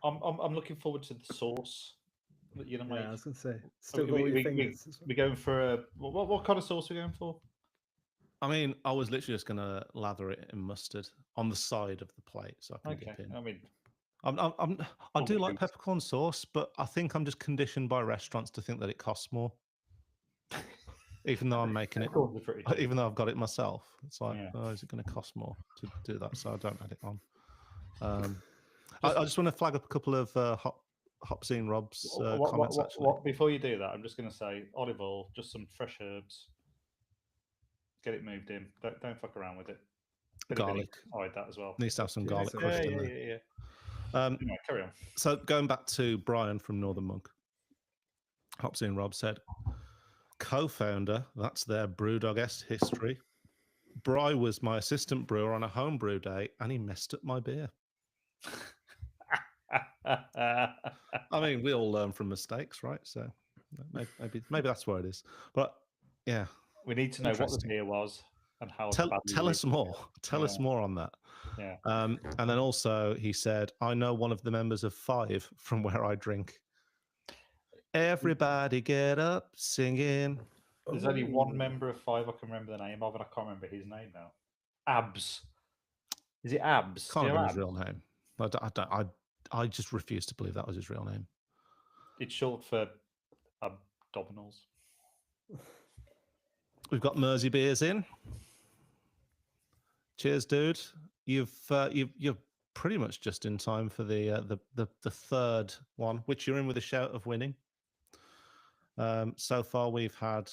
I'm looking forward to the sauce that you're gonna make. I was gonna say, still got all your fingers. We're going for what kind of sauce are we going for? I mean, I was literally just gonna lather it in mustard on the side of the plate, so I can dip in. I mean, I do like peppercorn sauce, but I think I'm just conditioned by restaurants to think that it costs more. Even though I'm making it, even though I've got it myself, it's like, oh, is it going to cost more to do that? So I don't add it on. I just want to flag up a couple of Hopsy Rob's comments actually. What? Before you do that, I'm just going to say olive oil, just some fresh herbs. Get it moved in. Don't fuck around with it. Bit of Garlic. hide that as well. Needs to have some Yeah, garlic so- crushed in Yeah. there. Anyway, carry on. So going back to Brian from Northern Monk, Hopsy and Rob said, co-founder, that's their Brewdog-esque history. Bry was my assistant brewer on a home brew day, and he messed up my beer. I mean, we all learn from mistakes, right? So maybe that's where it is. But yeah, we need to know what the Interesting. beer was and how. tell us more. Tell us more on that. Yeah. And then also he said, I know one of the members of Five from where I drink. Everybody get up singing. There's only one member of Five I can remember the name of, and I can't remember his name now. Abs. Is it Abs? Can't Do you know remember his Abs? real name. I just refuse to believe that was his real name. It's short for abdominals. We've got Mersey beers in. Cheers, dude. You're pretty much just in time for the third one, which you're in with a shout of winning. So far, we've had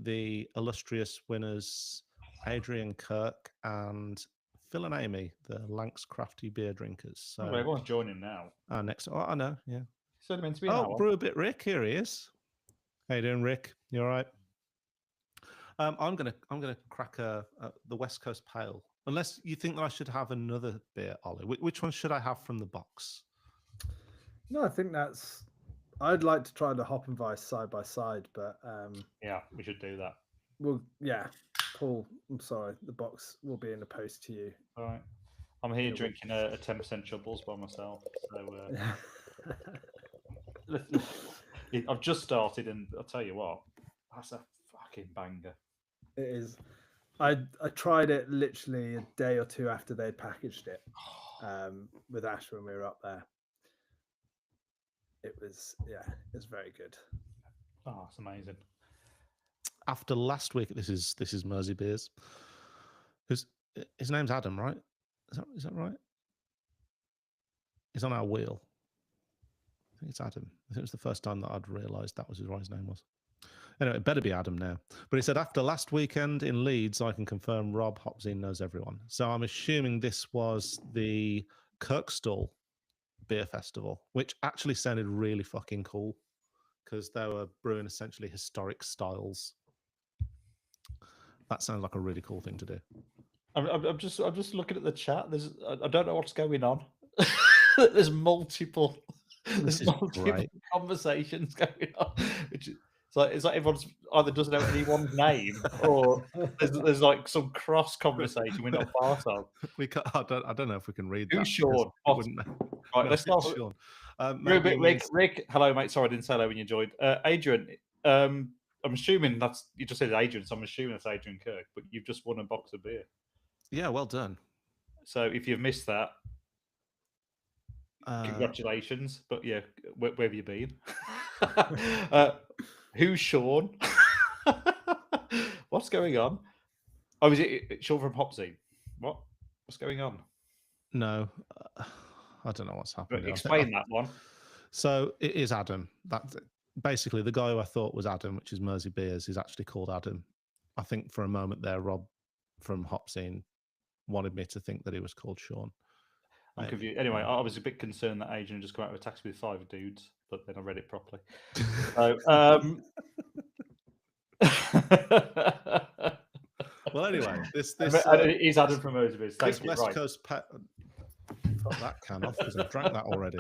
the illustrious winners Adrian Kirk and Phil and Amy, the Lanx Crafty beer drinkers. So Everyone's joining now. next, I know, yeah. It's only meant to be an Oh, hour. Brew a Bit Rick, here he is. How you doing, Rick? You all right? I'm gonna crack the West Coast Pale. Unless you think that I should have another beer, Ollie. Which one should I have from the box? No, I think that's. I'd like to try the Hop and Vice side by side, but Yeah, we should do that. well, yeah. Paul, I'm sorry, the box will be in the post to you. All right. I'm here Yeah, well- drinking a 10% Chubbles by myself. So I've just started, and I'll tell you what, that's a fucking banger. It is. I tried it literally a day or two after they'd packaged it with Ash when we were up there. It was very good. Oh, it's amazing. After last week, this is Mersey Beers. His name's Adam, right? Is that right? He's on our wheel. I think it's Adam. I think it was the first time that I'd realised that was what his name was. Anyway, it better be Adam now. But he said, after last weekend in Leeds, I can confirm Rob Hopsy knows everyone. So I'm assuming this was the Kirkstall Beer Festival, which actually sounded really fucking cool because they were brewing essentially historic styles. That sounds like a really cool thing to do. I'm just looking at the chat. I don't know what's going on. There's multiple great. conversations going on. It's like everyone's either doesn't know anyone's name or there's like some cross conversation we're not part of. I don't know if we can read Who's that. Sean? Right, Right, let's start. Sean. Rick, hello, mate. Sorry, I didn't say hello when you joined. Adrian, I'm assuming you just said Adrian, so I'm assuming that's Adrian Kirk, but you've just won a box of beer. Yeah, well done. So if you've missed that, congratulations. But yeah, where have you been? Who's Sean? What's going on? Oh, is it Sean from Hopsy? What's going on? No, I don't know what's happening. But explain that one. So it is Adam. That's basically the guy who I thought was Adam, which is Mersey Beers, is actually called Adam. I think for a moment there, Rob from Hopsy wanted me to think that he was called Sean. I'm confused. Anyway, I was a bit concerned that Adrian just come out of a taxi with 5 dudes, but then I read it properly. So, well, anyway, this is Adam from Mosby's. This West Coast Pale. Got that can off because I've drank that already.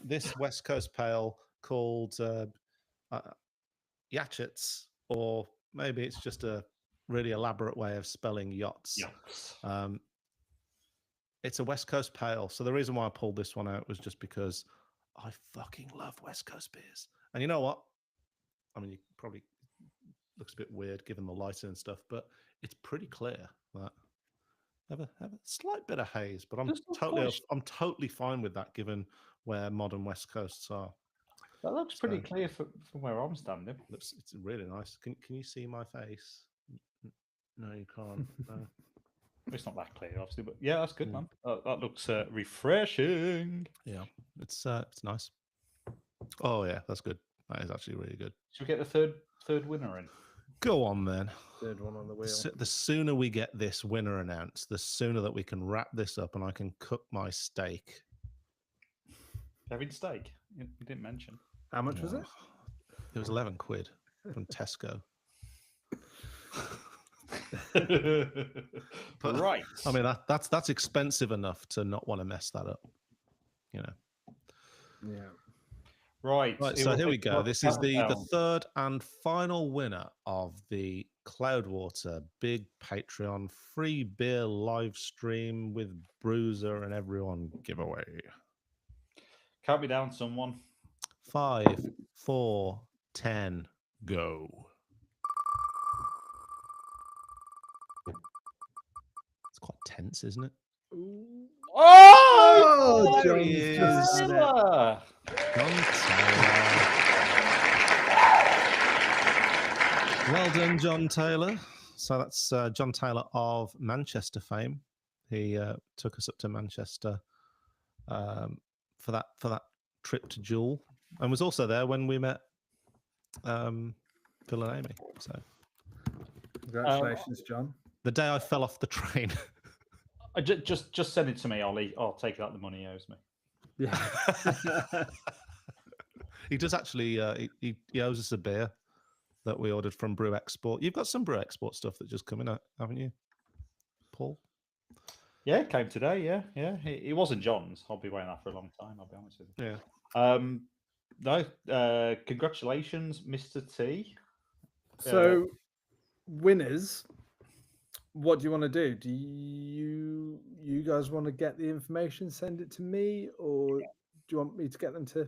This West Coast Pale called Yachets, or maybe it's just a really elaborate way of spelling yachts. It's a West Coast Pale. So the reason why I pulled this one out was just because I fucking love West Coast beers. And you know what? I mean, you probably looks a bit weird given the lighting and stuff, but it's pretty clear. That have a slight bit of haze, but I'm totally fine with that given where modern West Coasts are. That looks pretty clear from where I'm standing. It's really nice. Can you see my face? No, you can't. No. It's not that clear, obviously, but yeah, that's good, man. That looks refreshing. Yeah, it's nice. Oh yeah, that's good. That is actually really good. Should we get the third winner in? Go on then. Third one on the wheel. The sooner we get this winner announced, the sooner that we can wrap this up and I can cook my steak. Having steak? You didn't mention. How much was it? It was 11 quid from Tesco. But, Right. I mean, that's expensive enough to not want to mess that up. You know. Yeah. Right. So here we go. This is the third and final winner of the Cloudwater Big Patreon free beer live stream with Bruiser and everyone giveaway. Count me down, someone. 5, 4, 10, go. It's quite tense, isn't it? Oh, there he is. John Taylor. John Taylor. Well done, John Taylor. So that's John Taylor of Manchester fame. He took us up to Manchester for that trip to Jewel, and was also there when we met Phil and Amy. So Congratulations, John. the day I fell off the train. Just send it to me, Ollie. I'll take out the money he owes me. Yeah. He does actually. He owes us a beer that we ordered from Brew Export. You've got some Brew Export stuff that just come in, haven't you, Paul? Yeah, it came today. Yeah. It wasn't John's. I'll be waiting that for a long time. I'll be honest with you. Yeah. No. Congratulations, Mr. T. So, winners, what do you want to do? Do you guys want to get the information, send it to me, or do you want me to get them to?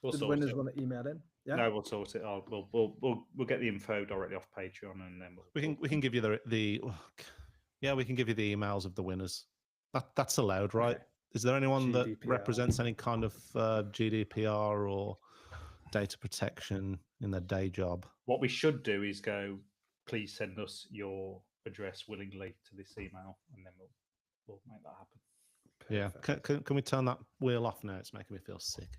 The winners want to email in. Yeah. No, we'll sort it. We'll get the info directly off Patreon, and then we can give you the we can give you the emails of the winners. That's allowed, right? Okay. Is there anyone that represents any kind of GDPR or data protection in their day job? What we should do is go, please send us your address willingly to this email, and then we'll make that happen. Perfect. Yeah. Can we turn that wheel off now? It's making me feel sick.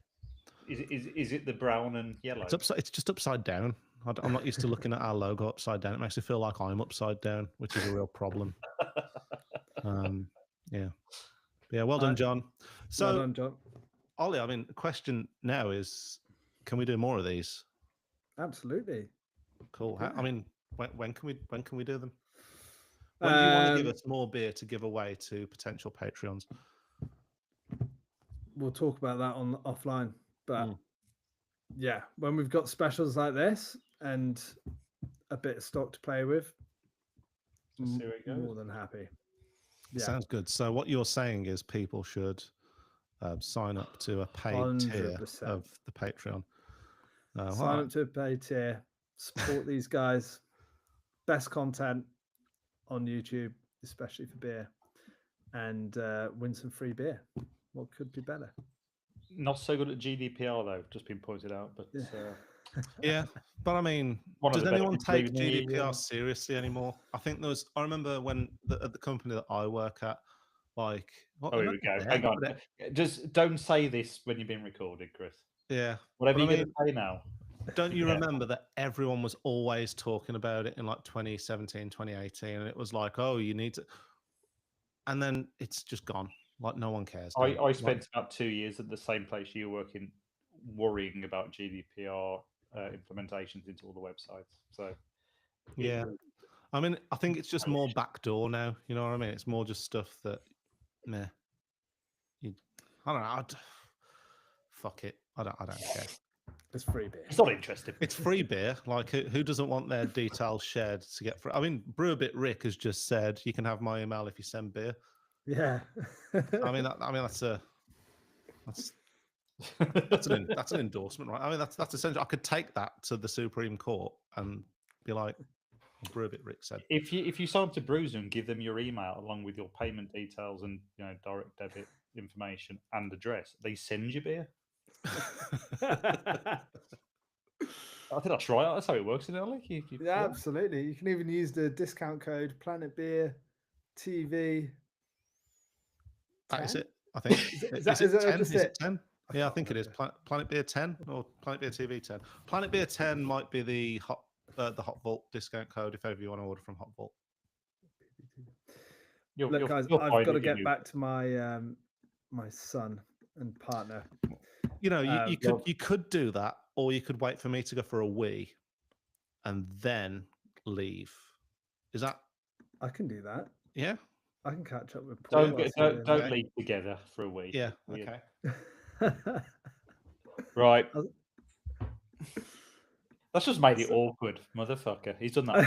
Is it the brown and yellow? It's just upside down. I'm not used to looking at our logo upside down. It makes me feel like I'm upside down, which is a real problem. Yeah. Well done, John. So, well done, John. Ollie, I mean, the question now is, can we do more of these? Absolutely. Cool. Yeah. I mean, when can we do them? When do you want to give us more beer to give away to potential Patreons? We'll talk about that on offline. But yeah, when we've got specials like this and a bit of stock to play with, more than happy. Yeah. Sounds good. So what you're saying is people should sign up to a paid 100%. Tier of the Patreon. Sign up to a paid tier. Support these guys. Best content on YouTube, especially for beer, and win some free beer. What could be better? Not so good at GDPR though, just been pointed out. But yeah, but I mean, does anyone take GDPR seriously anymore? I think I remember when at the company that I work at, like, here we go. Hang on, just don't say this when you're being recorded, Chris. Yeah, whatever you're going to say now. Don't you remember that everyone was always talking about it in like 2017, 2018, and it was like, oh, you need to, and then it's just gone. Like no one cares. I spent about 2 years at the same place you were working, worrying about GDPR implementations into all the websites. So yeah, I mean, I think it's just more backdoor now. You know what I mean? It's more just stuff that, I don't know. Fuck it. I don't care. It's free beer. It's not interesting. It's free beer. Like who doesn't want their details shared to get free? I mean, Brew a Bit Rick has just said you can have my email if you send beer. Yeah. I mean that's an endorsement, right? I mean that's essential. I could take that to the Supreme Court and be like, Brew a Bit Rick said. If you sign up to Bruiser and give them your email along with your payment details and direct debit information and address, they send you beer. I think that's right. That's how it works, isn't it, Ollie? Yeah, absolutely. You can even use the discount code Planet Beer TV. That is it. I think. Is it 10? Yeah, I think it is. Planet Beer 10 or Planet Beer TV 10. Planet Beer 10 might be the Hot Vault discount code if ever you want to order from Hot Vault. Look, guys, you'll I've find got to it in get back to my my son and partner. You know, you well- could do that, or you could wait for me to go for a wee and then leave. Is that I can do that. yeah? I can catch up with Paul. Don't Okay. leave together for a week. Yeah. Weird. Okay. Right. I'll- That's just made it awkward, motherfucker. He's done that.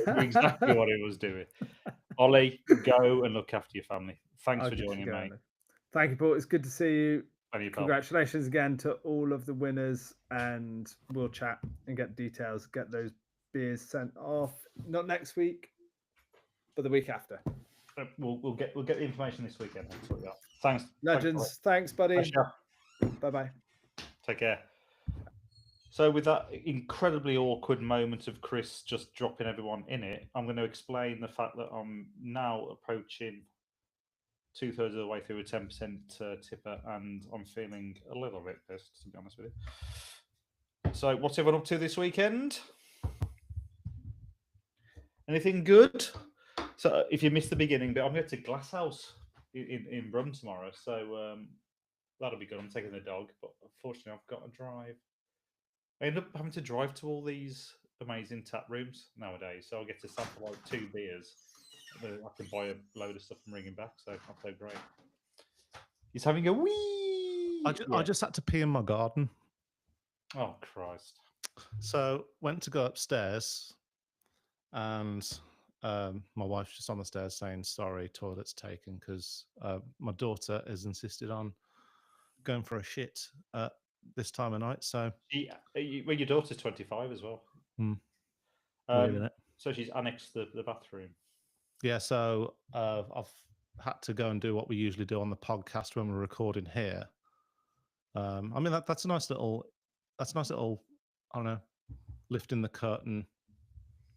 He knew exactly what he was doing. Ollie, go and look after your family. Thanks I'll for get you joining, going mate. then. Thank you, Paul. It's good to see you. Thank you, pal. Congratulations again to all of the winners, and we'll chat and get details, get those beers sent off. Not next week, but the week after. We'll get the information this weekend. That's what we got. Thanks, Legends. Thanks, buddy. Pleasure. Bye-bye. Take care. So with that incredibly awkward moment of Chris just dropping everyone in it, I'm going to explain the fact that I'm now approaching 2/3 of the way through a 10% tipper, and I'm feeling a little bit pissed, to be honest with you. So what's everyone up to this weekend? Anything good? So if you missed the beginning bit, I'm going to Glasshouse in Brum tomorrow, so that'll be good. I'm taking the dog, but unfortunately I've got to drive. I end up having to drive to all these amazing tap rooms nowadays, so I'll get to sample like 2 beers. I can buy a load of stuff and bring him back, so that's so great. He's having a wee. I just had to pee in my garden. Oh Christ! So went to go upstairs, and my wife's just on the stairs saying, "Sorry, toilet's taken," because my daughter has insisted on going for a shit this time of night. So Well, your daughter's 25 as well. weird, isn't it? So she's annexed the bathroom. Yeah, so I've had to go and do what we usually do on the podcast when we're recording here. I mean that's a nice little I don't know, lifting the curtain,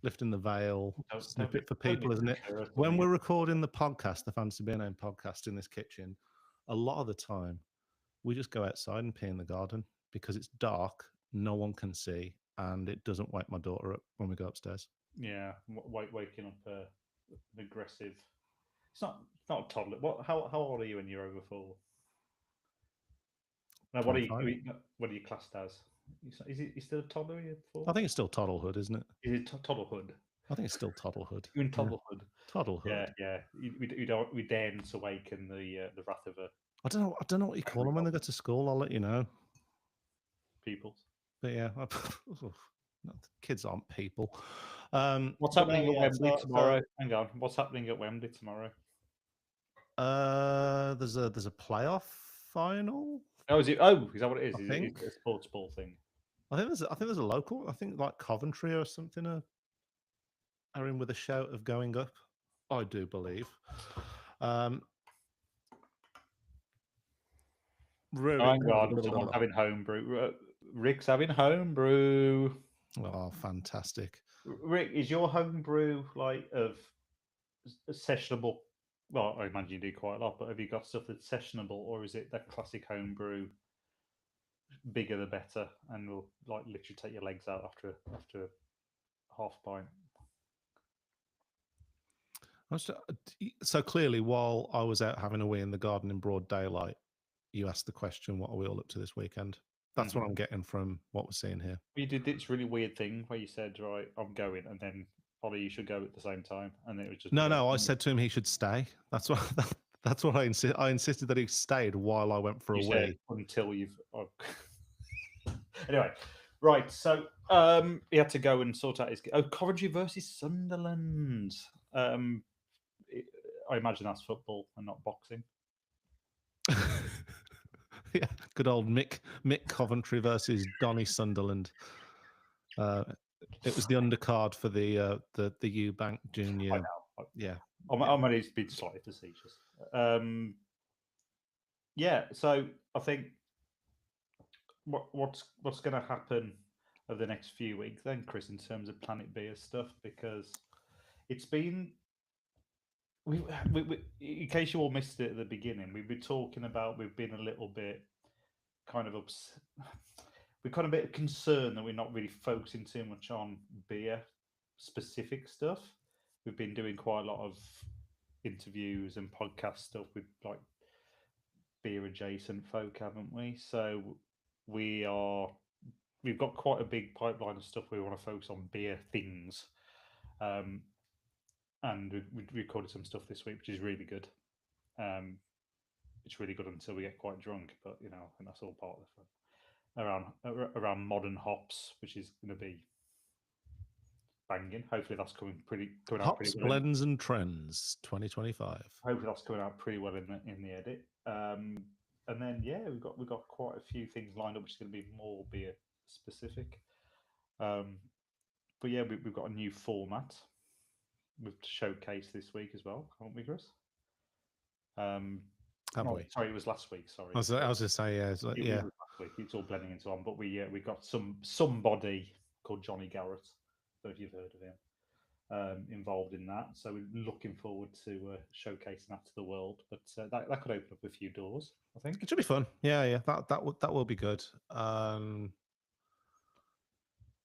lifting the veil, snippet for people, isn't it? When we're recording the podcast, the Fantasy Beer Name podcast in this kitchen, a lot of the time we just go outside and pee in the garden because it's dark, no one can see, and it doesn't wake my daughter up when we go upstairs. Yeah, waking up an aggressive. It's not a toddler. How old are you when you're over 4? No, what are you classed as? Is he still a toddler when you're 4? I think it's still toddlehood, isn't it? Is it toddlehood? I think it's still toddlehood. You're in toddlehood. Toddlehood. Yeah. We daren't awaken the wrath of a I don't know what you call them when they go to school. I'll let you know. people. But yeah, kids aren't people. What's happening at Wembley tomorrow? Hang on. What's happening at Wembley tomorrow? There's a playoff final. Oh, is that what it is? I Is think. it a sports ball thing? I think there's a local. I think like Coventry or something are in with a shout of going up. I do believe. Hang on, someone's having homebrew. Rick's having homebrew. Oh, fantastic! Rick, is your homebrew like of sessionable? Well, I imagine you do quite a lot, but have you got stuff that's sessionable, or is it that classic homebrew? Bigger the better, and will like literally take your legs out after half pint. So clearly, while I was out having a wee in the garden in broad daylight, you asked the question, "What are we all up to this weekend?" That's what I'm getting from what we're seeing here. You did this really weird thing where you said, "Right, I'm going," and then Ollie, you should go at the same time, and then it was just no. I said to him he should stay. That's what I insisted. I insisted that he stayed while I went for a wee until you've. Anyway, right. So he had to go and sort out his. Coventry versus Sunderland. I imagine that's football and not boxing. Yeah, good old Mick Coventry versus Donny Sunderland. It was the undercard for the Eubank Junior. I know. Yeah, I'm only been slightly facetious. Yeah, so I think what's going to happen over the next few weeks then, Chris, in terms of Planet Beer stuff, because it's been. We, in case you all missed it at the beginning, we've been talking about we've been a little bit kind of we're kind of a bit concerned that we're not really focusing too much on beer specific stuff. We've been doing quite a lot of interviews and podcast stuff with like beer adjacent folk, haven't we? So we've got quite a big pipeline of stuff we want to focus on beer things. And we recorded some stuff this week, which is really good. It's really good until we get quite drunk, but I think that's all part of the fun. Around modern hops, which is going to be banging. Hopefully, that's coming out pretty Hops, well. Blends and Trends 2025. Hopefully, that's coming out pretty well in the edit. And then we've got quite a few things lined up, which is going to be more beer specific. But yeah, we've got a new format with showcase this week as well, haven't we, Chris? Sorry, it was last week. Sorry, I was going to say, yeah, it was last week. It's all blending into one. But we got somebody called Johnny Garrett. I don't know if you've heard of him. Involved in that, so we're looking forward to showcasing that to the world. But that could open up a few doors, I think. It should be fun. Yeah, that will be good.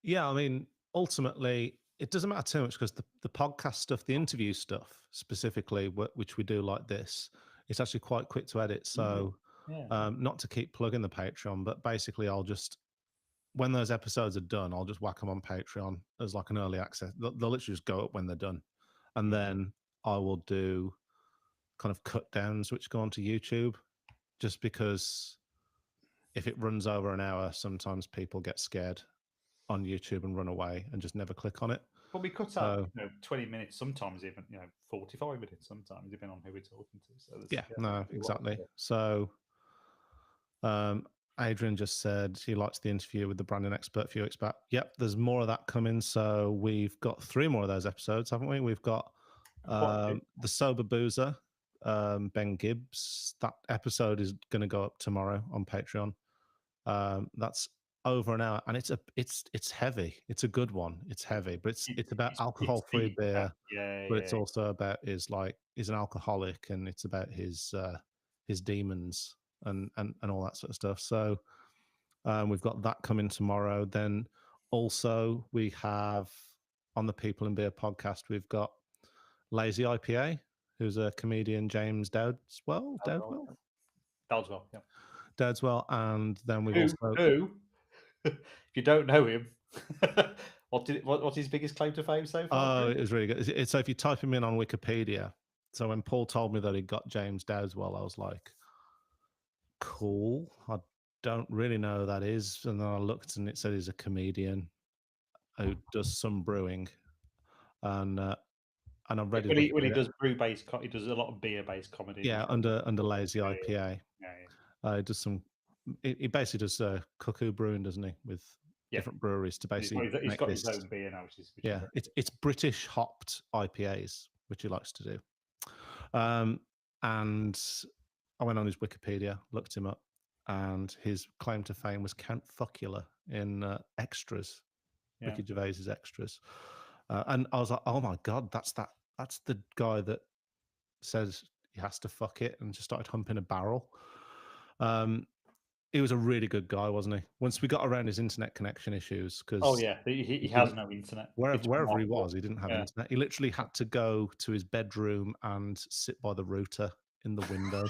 Yeah, I mean, ultimately, it doesn't matter too much because the podcast stuff, the interview stuff specifically, which we do like this, it's actually quite quick to edit. So, not to keep plugging the Patreon, but basically, I'll just, when those episodes are done, I'll just whack them on Patreon as like an early access. They'll literally just go up when they're done, and then I will do kind of cut downs which go onto YouTube, just because if it runs over an hour, sometimes people get scared on YouTube and run away and just never click on it. But we cut out 20 minutes, sometimes even 45 minutes, sometimes depending on who we're talking to. So exactly. So Adrian just said he likes the interview with the branding expert a few weeks back. Yep, there's more of that coming. So we've got 3 more of those episodes, haven't we? We've got the Sober Boozer, Ben Gibbs. That episode is going to go up tomorrow on Patreon. That's over an hour, and it's heavy. It's a good one. It's heavy, but it's about alcohol-free beer. But it's also about he's an alcoholic, and it's about his demons and all that sort of stuff. So we've got that coming tomorrow. Then also we have on the People in Beer podcast, we've got Lazy IPA, who's a comedian, James Dowdswell, and then we've also if you don't know him, what's his biggest claim to fame so far? Oh, it was really good. So if you type him in on Wikipedia, so when Paul told me that he got James Dowdswell, I was like, cool. I don't really know who that is. And then I looked and it said he's a comedian who does some brewing. And I'm ready. When he does brew-based, he does a lot of beer-based comedy. Yeah, under Lazy IPA. He does some. He basically does cuckoo brewing, doesn't he, with different breweries to basically. He's got his own beer now, which is it's British hopped IPAs, which he likes to do. And I went on his Wikipedia, looked him up, and his claim to fame was Count Fuckula in Extras, Ricky Gervais's Extras. And I was like, oh my God, that's the guy that says he has to fuck it and just started humping a barrel. He was a really good guy, wasn't he? Once we got around his internet connection issues, because he has no internet. Wherever he was, he didn't have internet. He literally had to go to his bedroom and sit by the router in the window.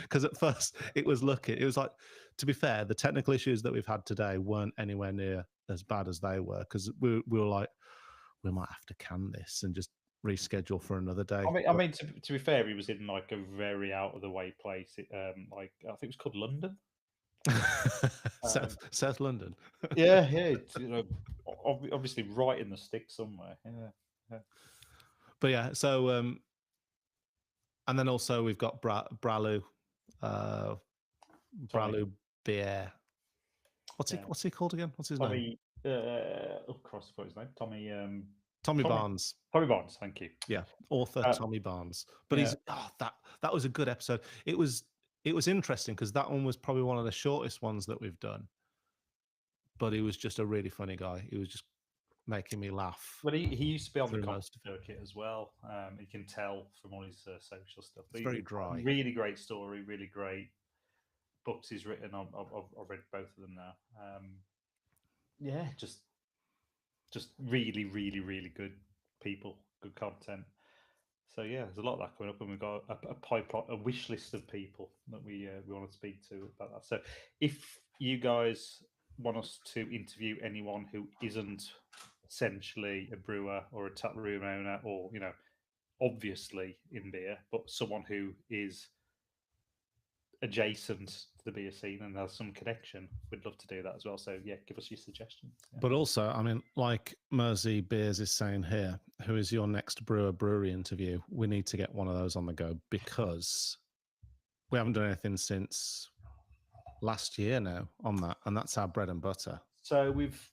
Because at first it was lucky. It was like, to be fair, the technical issues that we've had today weren't anywhere near as bad as they were, because we were like, we might have to can this and just reschedule for another day. I mean, to be fair, he was in like a very out of the way place. I think it was called London, South London. It's, obviously right in the sticks somewhere. But yeah, so and then also we've got Bralu beer. What's he called again? What's his name? Cross, what his name? Tommy Barnes. Tommy Barnes, thank you. Yeah, author Tommy Barnes. But that was a good episode. It was interesting because that one was probably one of the shortest ones that we've done. But he was just a really funny guy. He was just making me laugh. Well, he used to be on the comedy circuit as well. You can tell from all his social stuff. It's very dry. Really great story. Really great books he's written. I've read both of them now. Yeah, just really, really, really good people, good content. So yeah, there's a lot of that coming up, and we've got a wish list of people that we want to speak to about that. So if you guys want us to interview anyone who isn't essentially a brewer or a tap room owner, or obviously in beer, but someone who is adjacent to the beer scene and has some connection, we'd love to do that as well. So yeah, give us your suggestions. Yeah. But also, I mean, like Mersey Beers is saying here, who is your next brewery interview? We need to get one of those on the go, because we haven't done anything since last year now on that, and that's our bread and butter. So we've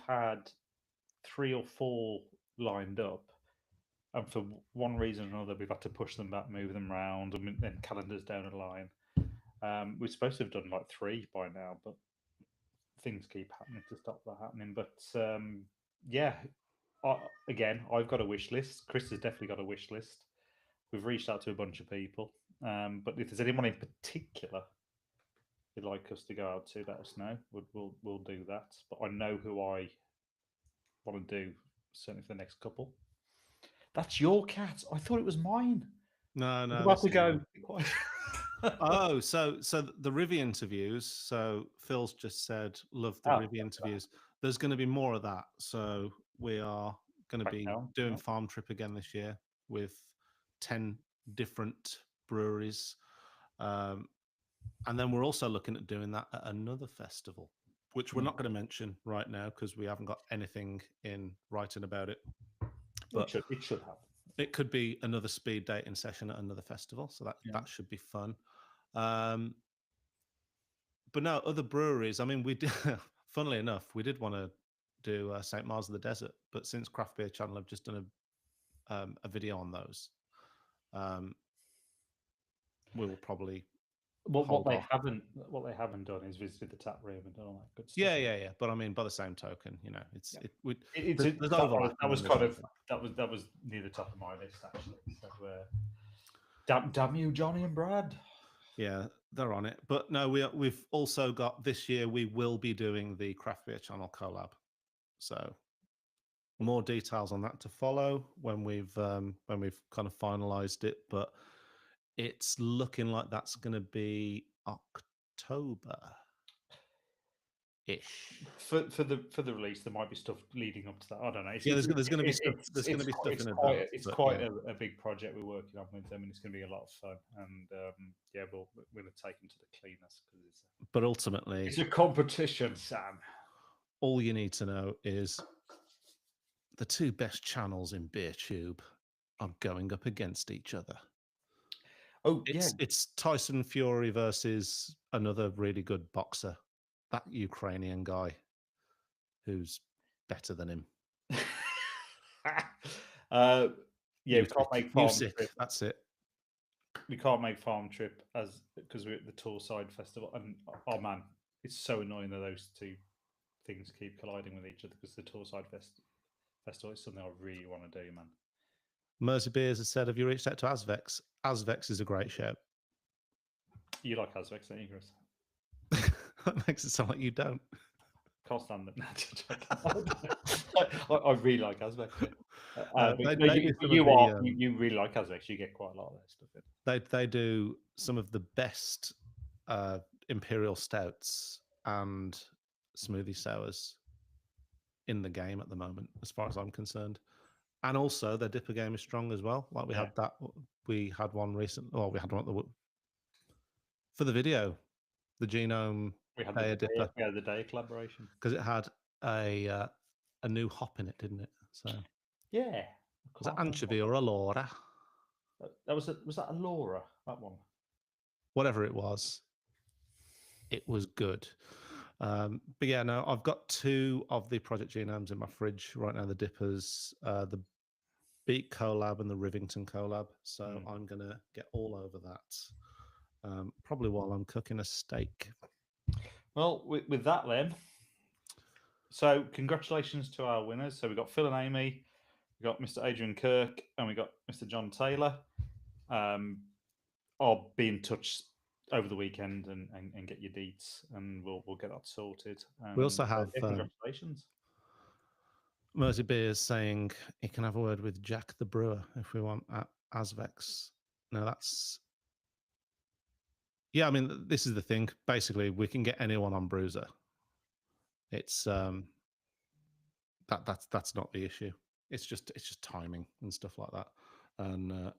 had 3 or 4 lined up, and for one reason or another, we've had to push them back, move them around, and then calendars down the line. We're supposed to have done like 3 by now, but things keep happening to stop that happening. But yeah, again, I've got a wish list. Chris has definitely got a wish list. We've reached out to a bunch of people, but if there's anyone in particular you'd like us to go out to, let us know. We'll do that. But I know who I want to do, certainly for the next couple. That's your cat. I thought it was mine. No, I'm about to go. Oh, so the Rivy interviews. So Phil's just said, love the Rivy interviews. There's going to be more of that. So we are going to be doing Farm Trip again this year with 10 different breweries. And then we're also looking at doing that at another festival, which we're not going to mention right now because we haven't got anything in writing about it. But it should happen. It could be another speed dating session at another festival, so that should be fun. But no, other breweries. I mean, we did. Funnily enough, we did want to do St. Mars of the Desert, but since Craft Beer Channel have just done a video on those, we will probably. What they haven't done is visited the tap room and done all that good stuff. Yeah. But I mean, by the same token, that was near the top of my list actually. So, damn you, Johnny and Brad. Yeah, they're on it. But no, we've also got this year. We will be doing the Craft Beer Channel collab. So more details on that to follow when we've kind of finalized it, but it's looking like that's going to be October-ish. For the release, there might be stuff leading up to that. I don't know. There's going to be stuff. There's going to be stuff in advance. It's quite a big project we're working on with them, and it's going to be a lot of fun. And we're going to take them to the cleaners because But ultimately, it's a competition, Sam. All you need to know is the 2 best channels in BeerTube are going up against each other. Oh, it's Tyson Fury versus another really good boxer, that Ukrainian guy who's better than him. We can't make Farm Trip. That's it. We can't make Farm Trip because we're at the Torside Festival, and oh man, it's so annoying that those 2 things keep colliding with each other because the Torside Festival is something I really want to do, man. Mersey Beers has said, have you reached out to Asvex? Asvex is a great show. You like Asvex, don't you, Chris? That makes it sound like you don't. Can't stand them. I really like Asvex. You really like Asvex. You get quite a lot of that stuff in. They do some of the best imperial stouts and smoothie sours in the game at the moment, as far as I'm concerned. And also, their dipper game is strong as well. Like we had one recently. Well, we had one for the video, the Genome. We had the day collaboration because it had a new hop in it, didn't it? So yeah, was that anchovy or a Laura? Was that a Laura? That one, whatever it was good. But yeah, no, I've got 2 of the Project Genomes in my fridge right now, the dippers, the Beak collab and the Rivington collab. So I'm going to get all over that, probably while I'm cooking a steak. Well, with that then, so congratulations to our winners. So we got Phil and Amy, we got Mr. Adrian Kirk, and we got Mr. John Taylor. I'll be in touch over the weekend and get your deets, and we'll get that sorted. We also And, have congratulations. Mersey Beers saying he can have a word with Jack the Brewer if we want at Asvex. No, that's I mean, this is the thing. Basically, we can get anyone on Bruiser. It's that's not the issue. It's just timing and stuff like that. And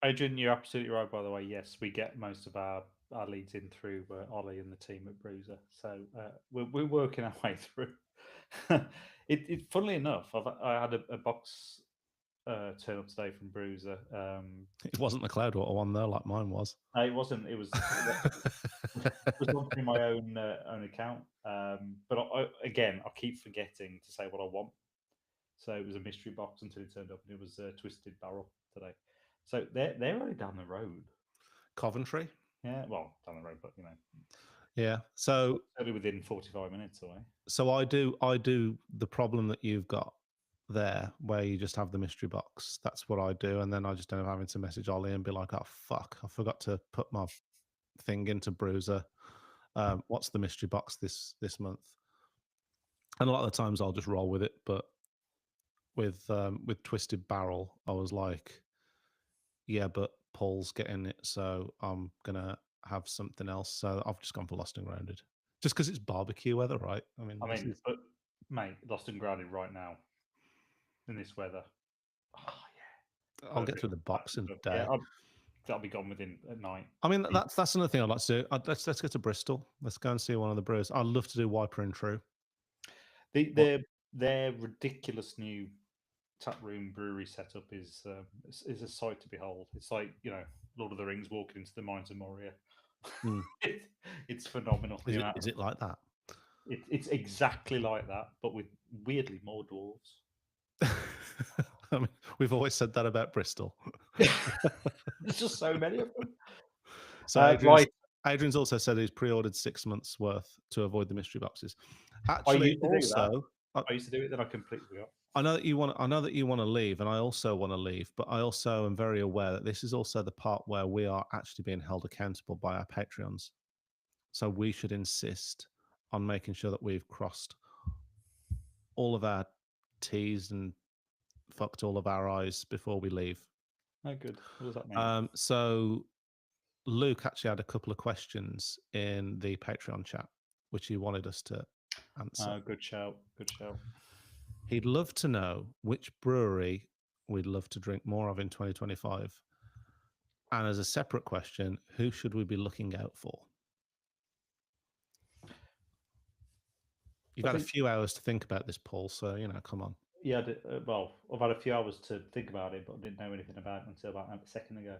Adrian, you're absolutely right. By the way, yes, we get most of our leads in through Ollie and the team at Bruiser, so we're working our way through. Funnily enough, I had a box turn up today from Bruiser. it wasn't the Cloudwater one though, like mine was. No, it wasn't. It was not through my own account. But again, I keep forgetting to say what I want. So it was a mystery box until it turned up, and it was a Twisted Barrel today. So they're only down the road. Coventry. Yeah, well, down the road, but you know. Yeah. So only within 45 minutes away. So I do the problem that you've got there, where you just have the mystery box. That's what I do, and then I just end up having to message Ollie and be like, "Oh fuck, I forgot to put my thing into Bruiser. What's the mystery box this month?" And a lot of the times I'll just roll with it, but with Twisted Barrel, I was like, "Yeah, but Paul's getting it, so I'm gonna have something else." So I've just gone for Lost and Grounded, just because it's barbecue weather, right? But mate, Lost and Grounded right now in this weather. Oh yeah, I'll get through the box in a day. Yeah, that'll be gone within at night. I mean, that's another thing I'd like to do. Let's go to Bristol. Let's go and see one of the brewers. I'd love to do Wiper and True. Their ridiculous new taproom brewery setup is a sight to behold. It's like, you know, Lord of the Rings walking into the mines of Moria. It's phenomenal. Is it like that? It's exactly like that, but with weirdly more dwarves. I mean, we've always said that about Bristol. There's just so many of them. So Adrian's also said he's pre-ordered 6 months worth to avoid the mystery boxes. Actually, I used to do it, then I completely forgot. I know that you want to leave, and I also want to leave, but I also am very aware that this is also the part where we are actually being held accountable by our Patreons. So we should insist on making sure that we've crossed all of our T's and fucked all of our I's before we leave. Oh, good. What does that mean? So Luke actually had a couple of questions in the Patreon chat, which he wanted us to answer. Good shout. Good shout. He'd love to know which brewery we'd love to drink more of in 2025. And as a separate question, who should we be looking out for? You've had a few hours to think about this, Paul, so, you know, come on. Yeah, well, I've had a few hours to think about it, but I didn't know anything about it until about a second ago.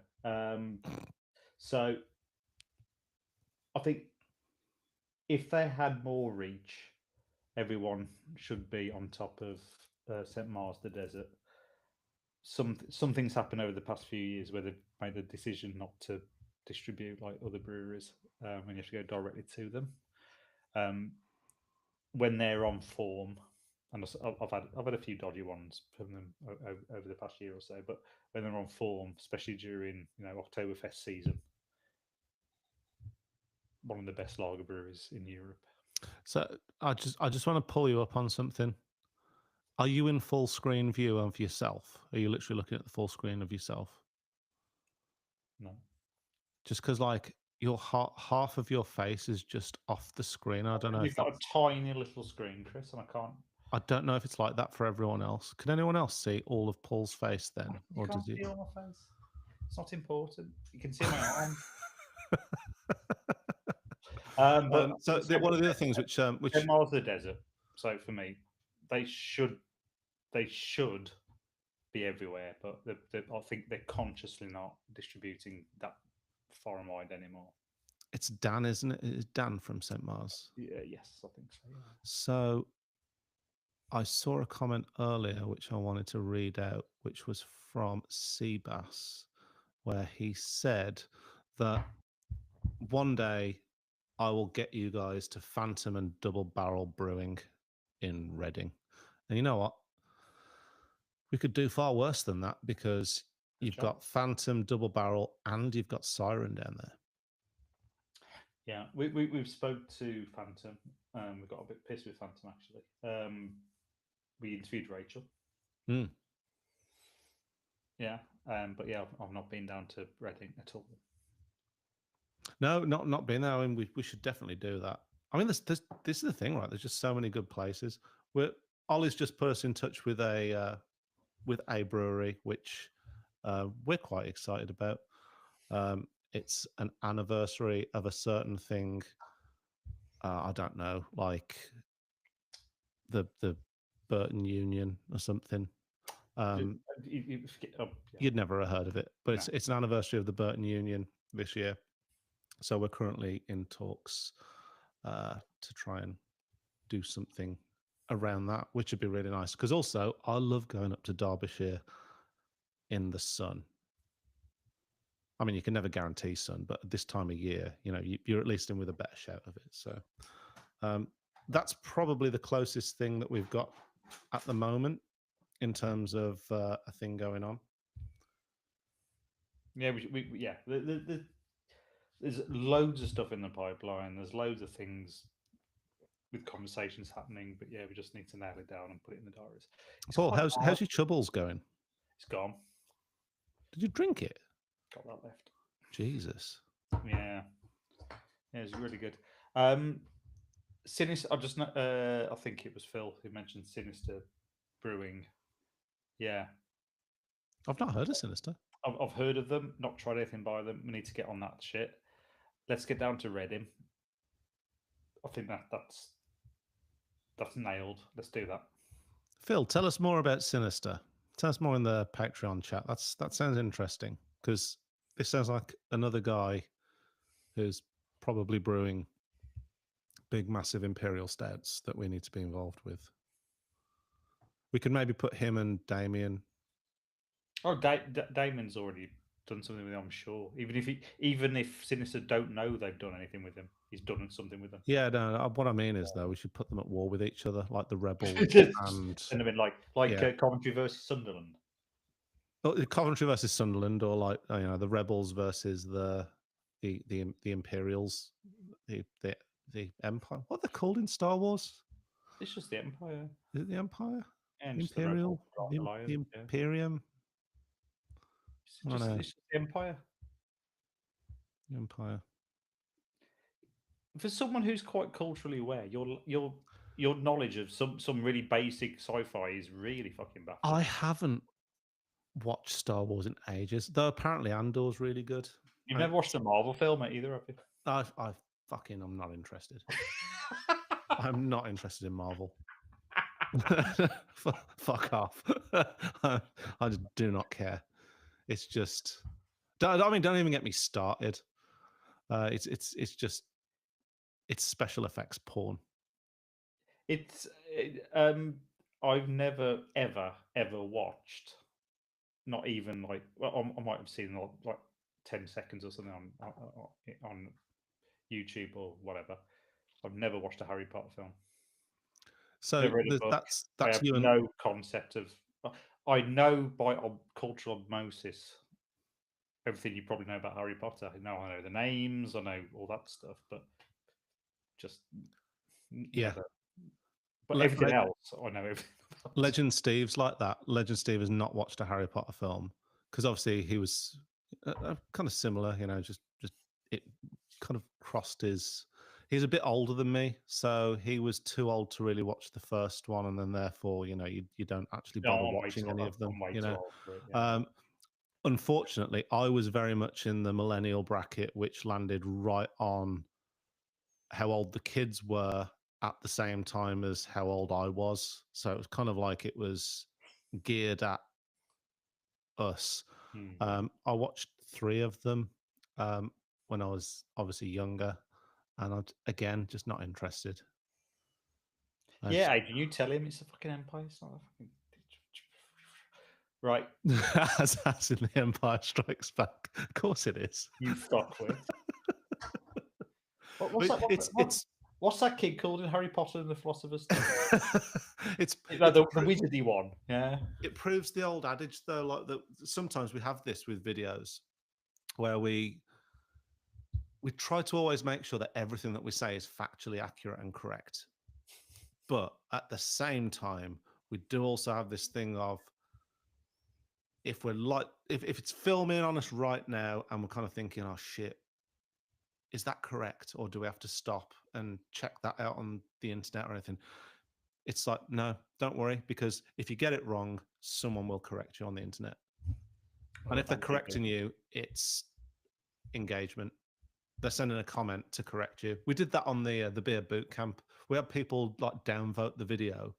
So I think if they had more reach, everyone should be on top of St. Mars the Desert. Some things happened over the past few years where they've made the decision not to distribute like other breweries, and you have to go directly to them. When they're on form, and I've had a few dodgy ones from them over the past year or so, but when they're on form, especially during Oktoberfest season, one of the best lager breweries in Europe. So I just want to pull you up on something. Are you in full screen view of yourself? Are you literally looking at the full screen of yourself? No. Just because, like, your half of your face is just off the screen. I don't know. You've got a tiny little screen, Chris, and I can't. I don't know if it's like that for everyone else. Can anyone else see all of Paul's face then, or does he? See all my face. It's not important. You can see my arm. One of the other things which St. Mars the Desert. So for me, they should be everywhere, but I think they're consciously not distributing that far and wide anymore. It's Dan, isn't it? It's Dan from St. Mars. Yeah, yes, I think so. Yeah. So I saw a comment earlier which I wanted to read out, which was from Seabass, where he said that one day I will get you guys to Phantom and Double Barrel Brewing in Reading. And you know what? We could do far worse than that, because You've job. got Phantom, Double Barrel, and you've got Siren down there. Yeah, we've spoke to Phantom. We got a bit pissed with Phantom actually. We interviewed Rachel. Hmm. Yeah, but yeah, I've not been down to Reading at all. No, not been there. I mean, we should definitely do that. I mean, this is the thing, right? There's just so many good places. Ollie's just put us in touch with a brewery, which we're quite excited about. It's an anniversary of a certain thing. I don't know, like the Burton Union or something. You'd never heard of it, but it's an anniversary of the Burton Union this year. So we're currently in talks to try and do something around that, which would be really nice. Because also, I love going up to Derbyshire in the sun. I mean, you can never guarantee sun, but at this time of year, you're at least in with a better shout of it. So that's probably the closest thing that we've got at the moment in terms of a thing going on. Yeah, there's loads of stuff in the pipeline. There's loads of things with conversations happening, but yeah, we just need to nail it down and put it in the diaries. Paul, how's your troubles going? It's gone. Did you drink it? Got that left. Jesus. Yeah, it's really good. Sinister. I think it was Phil who mentioned Sinister Brewing. Yeah, I've not heard of Sinister. I've heard of them. Not tried anything by them. We need to get on that shit. Let's get down to Reading. I think that's nailed. Let's do that. Phil, tell us more about Sinister. Tell us more in the Patreon chat. That sounds interesting, because this sounds like another guy who's probably brewing big, massive imperial stouts that we need to be involved with. We could maybe put him and Damien. Oh, Damon's already done something with him, I'm sure. Even if Sinister don't know they've done anything with him, he's done something with them. Yeah, no. What I mean is, though, we should put them at war with each other, like the Rebels and I mean, like Coventry versus Sunderland. Well, Coventry versus Sunderland, or like the Rebels versus the Imperials, the Empire. What they're called in Star Wars? It's just the Empire. Is it the Empire? And Imperial, the Imperium. It's just the Empire. The Empire. For someone who's quite culturally aware, your knowledge of some really basic sci-fi is really fucking baffling. I haven't watched Star Wars in ages, though apparently Andor's really good. You've never watched a Marvel film either, have you? I'm not interested. I'm not interested in Marvel. Fuck off. I just do not care. It's just, don't even get me started. It's just, it's special effects porn. I've never ever watched, not even like, well, I might have seen like 10 seconds or something on YouTube or whatever. I've never watched a Harry Potter film. So that's I have no concept of. I know by cultural osmosis everything you probably know about Harry Potter. I know the names, I know all that stuff, but just never. But everything else, I know everything about. Legend Steve's like that. Legend Steve has not watched a Harry Potter film because obviously he was kind of similar, just it kind of crossed his. He's a bit older than me, so he was too old to really watch the first one, and then therefore, you don't actually bother watching any of them. Unfortunately, I was very much in the millennial bracket, which landed right on how old the kids were at the same time as how old I was. So it was kind of like it was geared at us. I watched 3 of them when I was obviously younger, and I'm again just not interested. Can you tell him it's a fucking Empire? It's not a fucking right. As in the Empire Strikes Back. Of course it is. You fuckwit. What's that kid called in Harry Potter and the Philosopher's Stone? it's Like the wizardy one. Yeah. it proves the old adage though, like that sometimes we have this with videos where we try to always make sure that everything that we say is factually accurate and correct. But at the same time, we do also have this thing of if we're like if it's filming on us right now and we're kind of thinking, oh shit, is that correct? Or do we have to stop and check that out on the internet or anything? It's like, no, don't worry, because if you get it wrong, someone will correct you on the internet. And if they're correcting you, it's engagement. They're sending a comment to correct you. We did that on the beer boot camp. We had people like downvote the video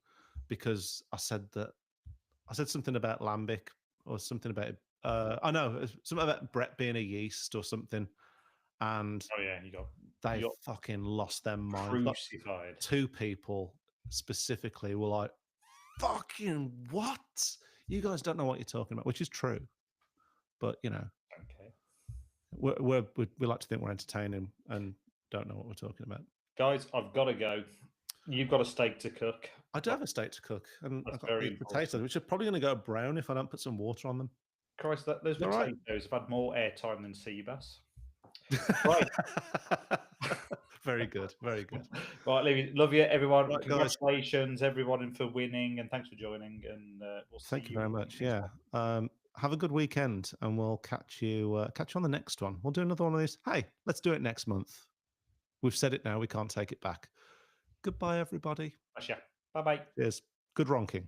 because I said something about lambic or something about I know something about Brett being a yeast or something, and Oh yeah, you they got fucking lost their mind. Like, crucified. 2 people specifically were like, "Fucking what? You guys don't know what you're talking about," which is true, but you know. Okay. We like to think we're entertaining and don't know what we're talking about. Guys, I've got to go. You've got a steak to cook. I do have a steak to cook, and That's I've got very these potatoes, which are probably going to go brown if I don't put some water on them. Christ, those All right. potatoes have had more airtime than sea bass. Right. Very good, very good. Right, Lee, love you, everyone. Right, guys. Congratulations, everyone, for winning, and thanks for joining. And we'll see Thank you very much. next Yeah. one. Have a good weekend, and we'll catch you on the next one. We'll do another one of these. Hey, let's do it next month. We've said it now. We can't take it back. Goodbye, everybody. Bye bye. Cheers. Good ronking.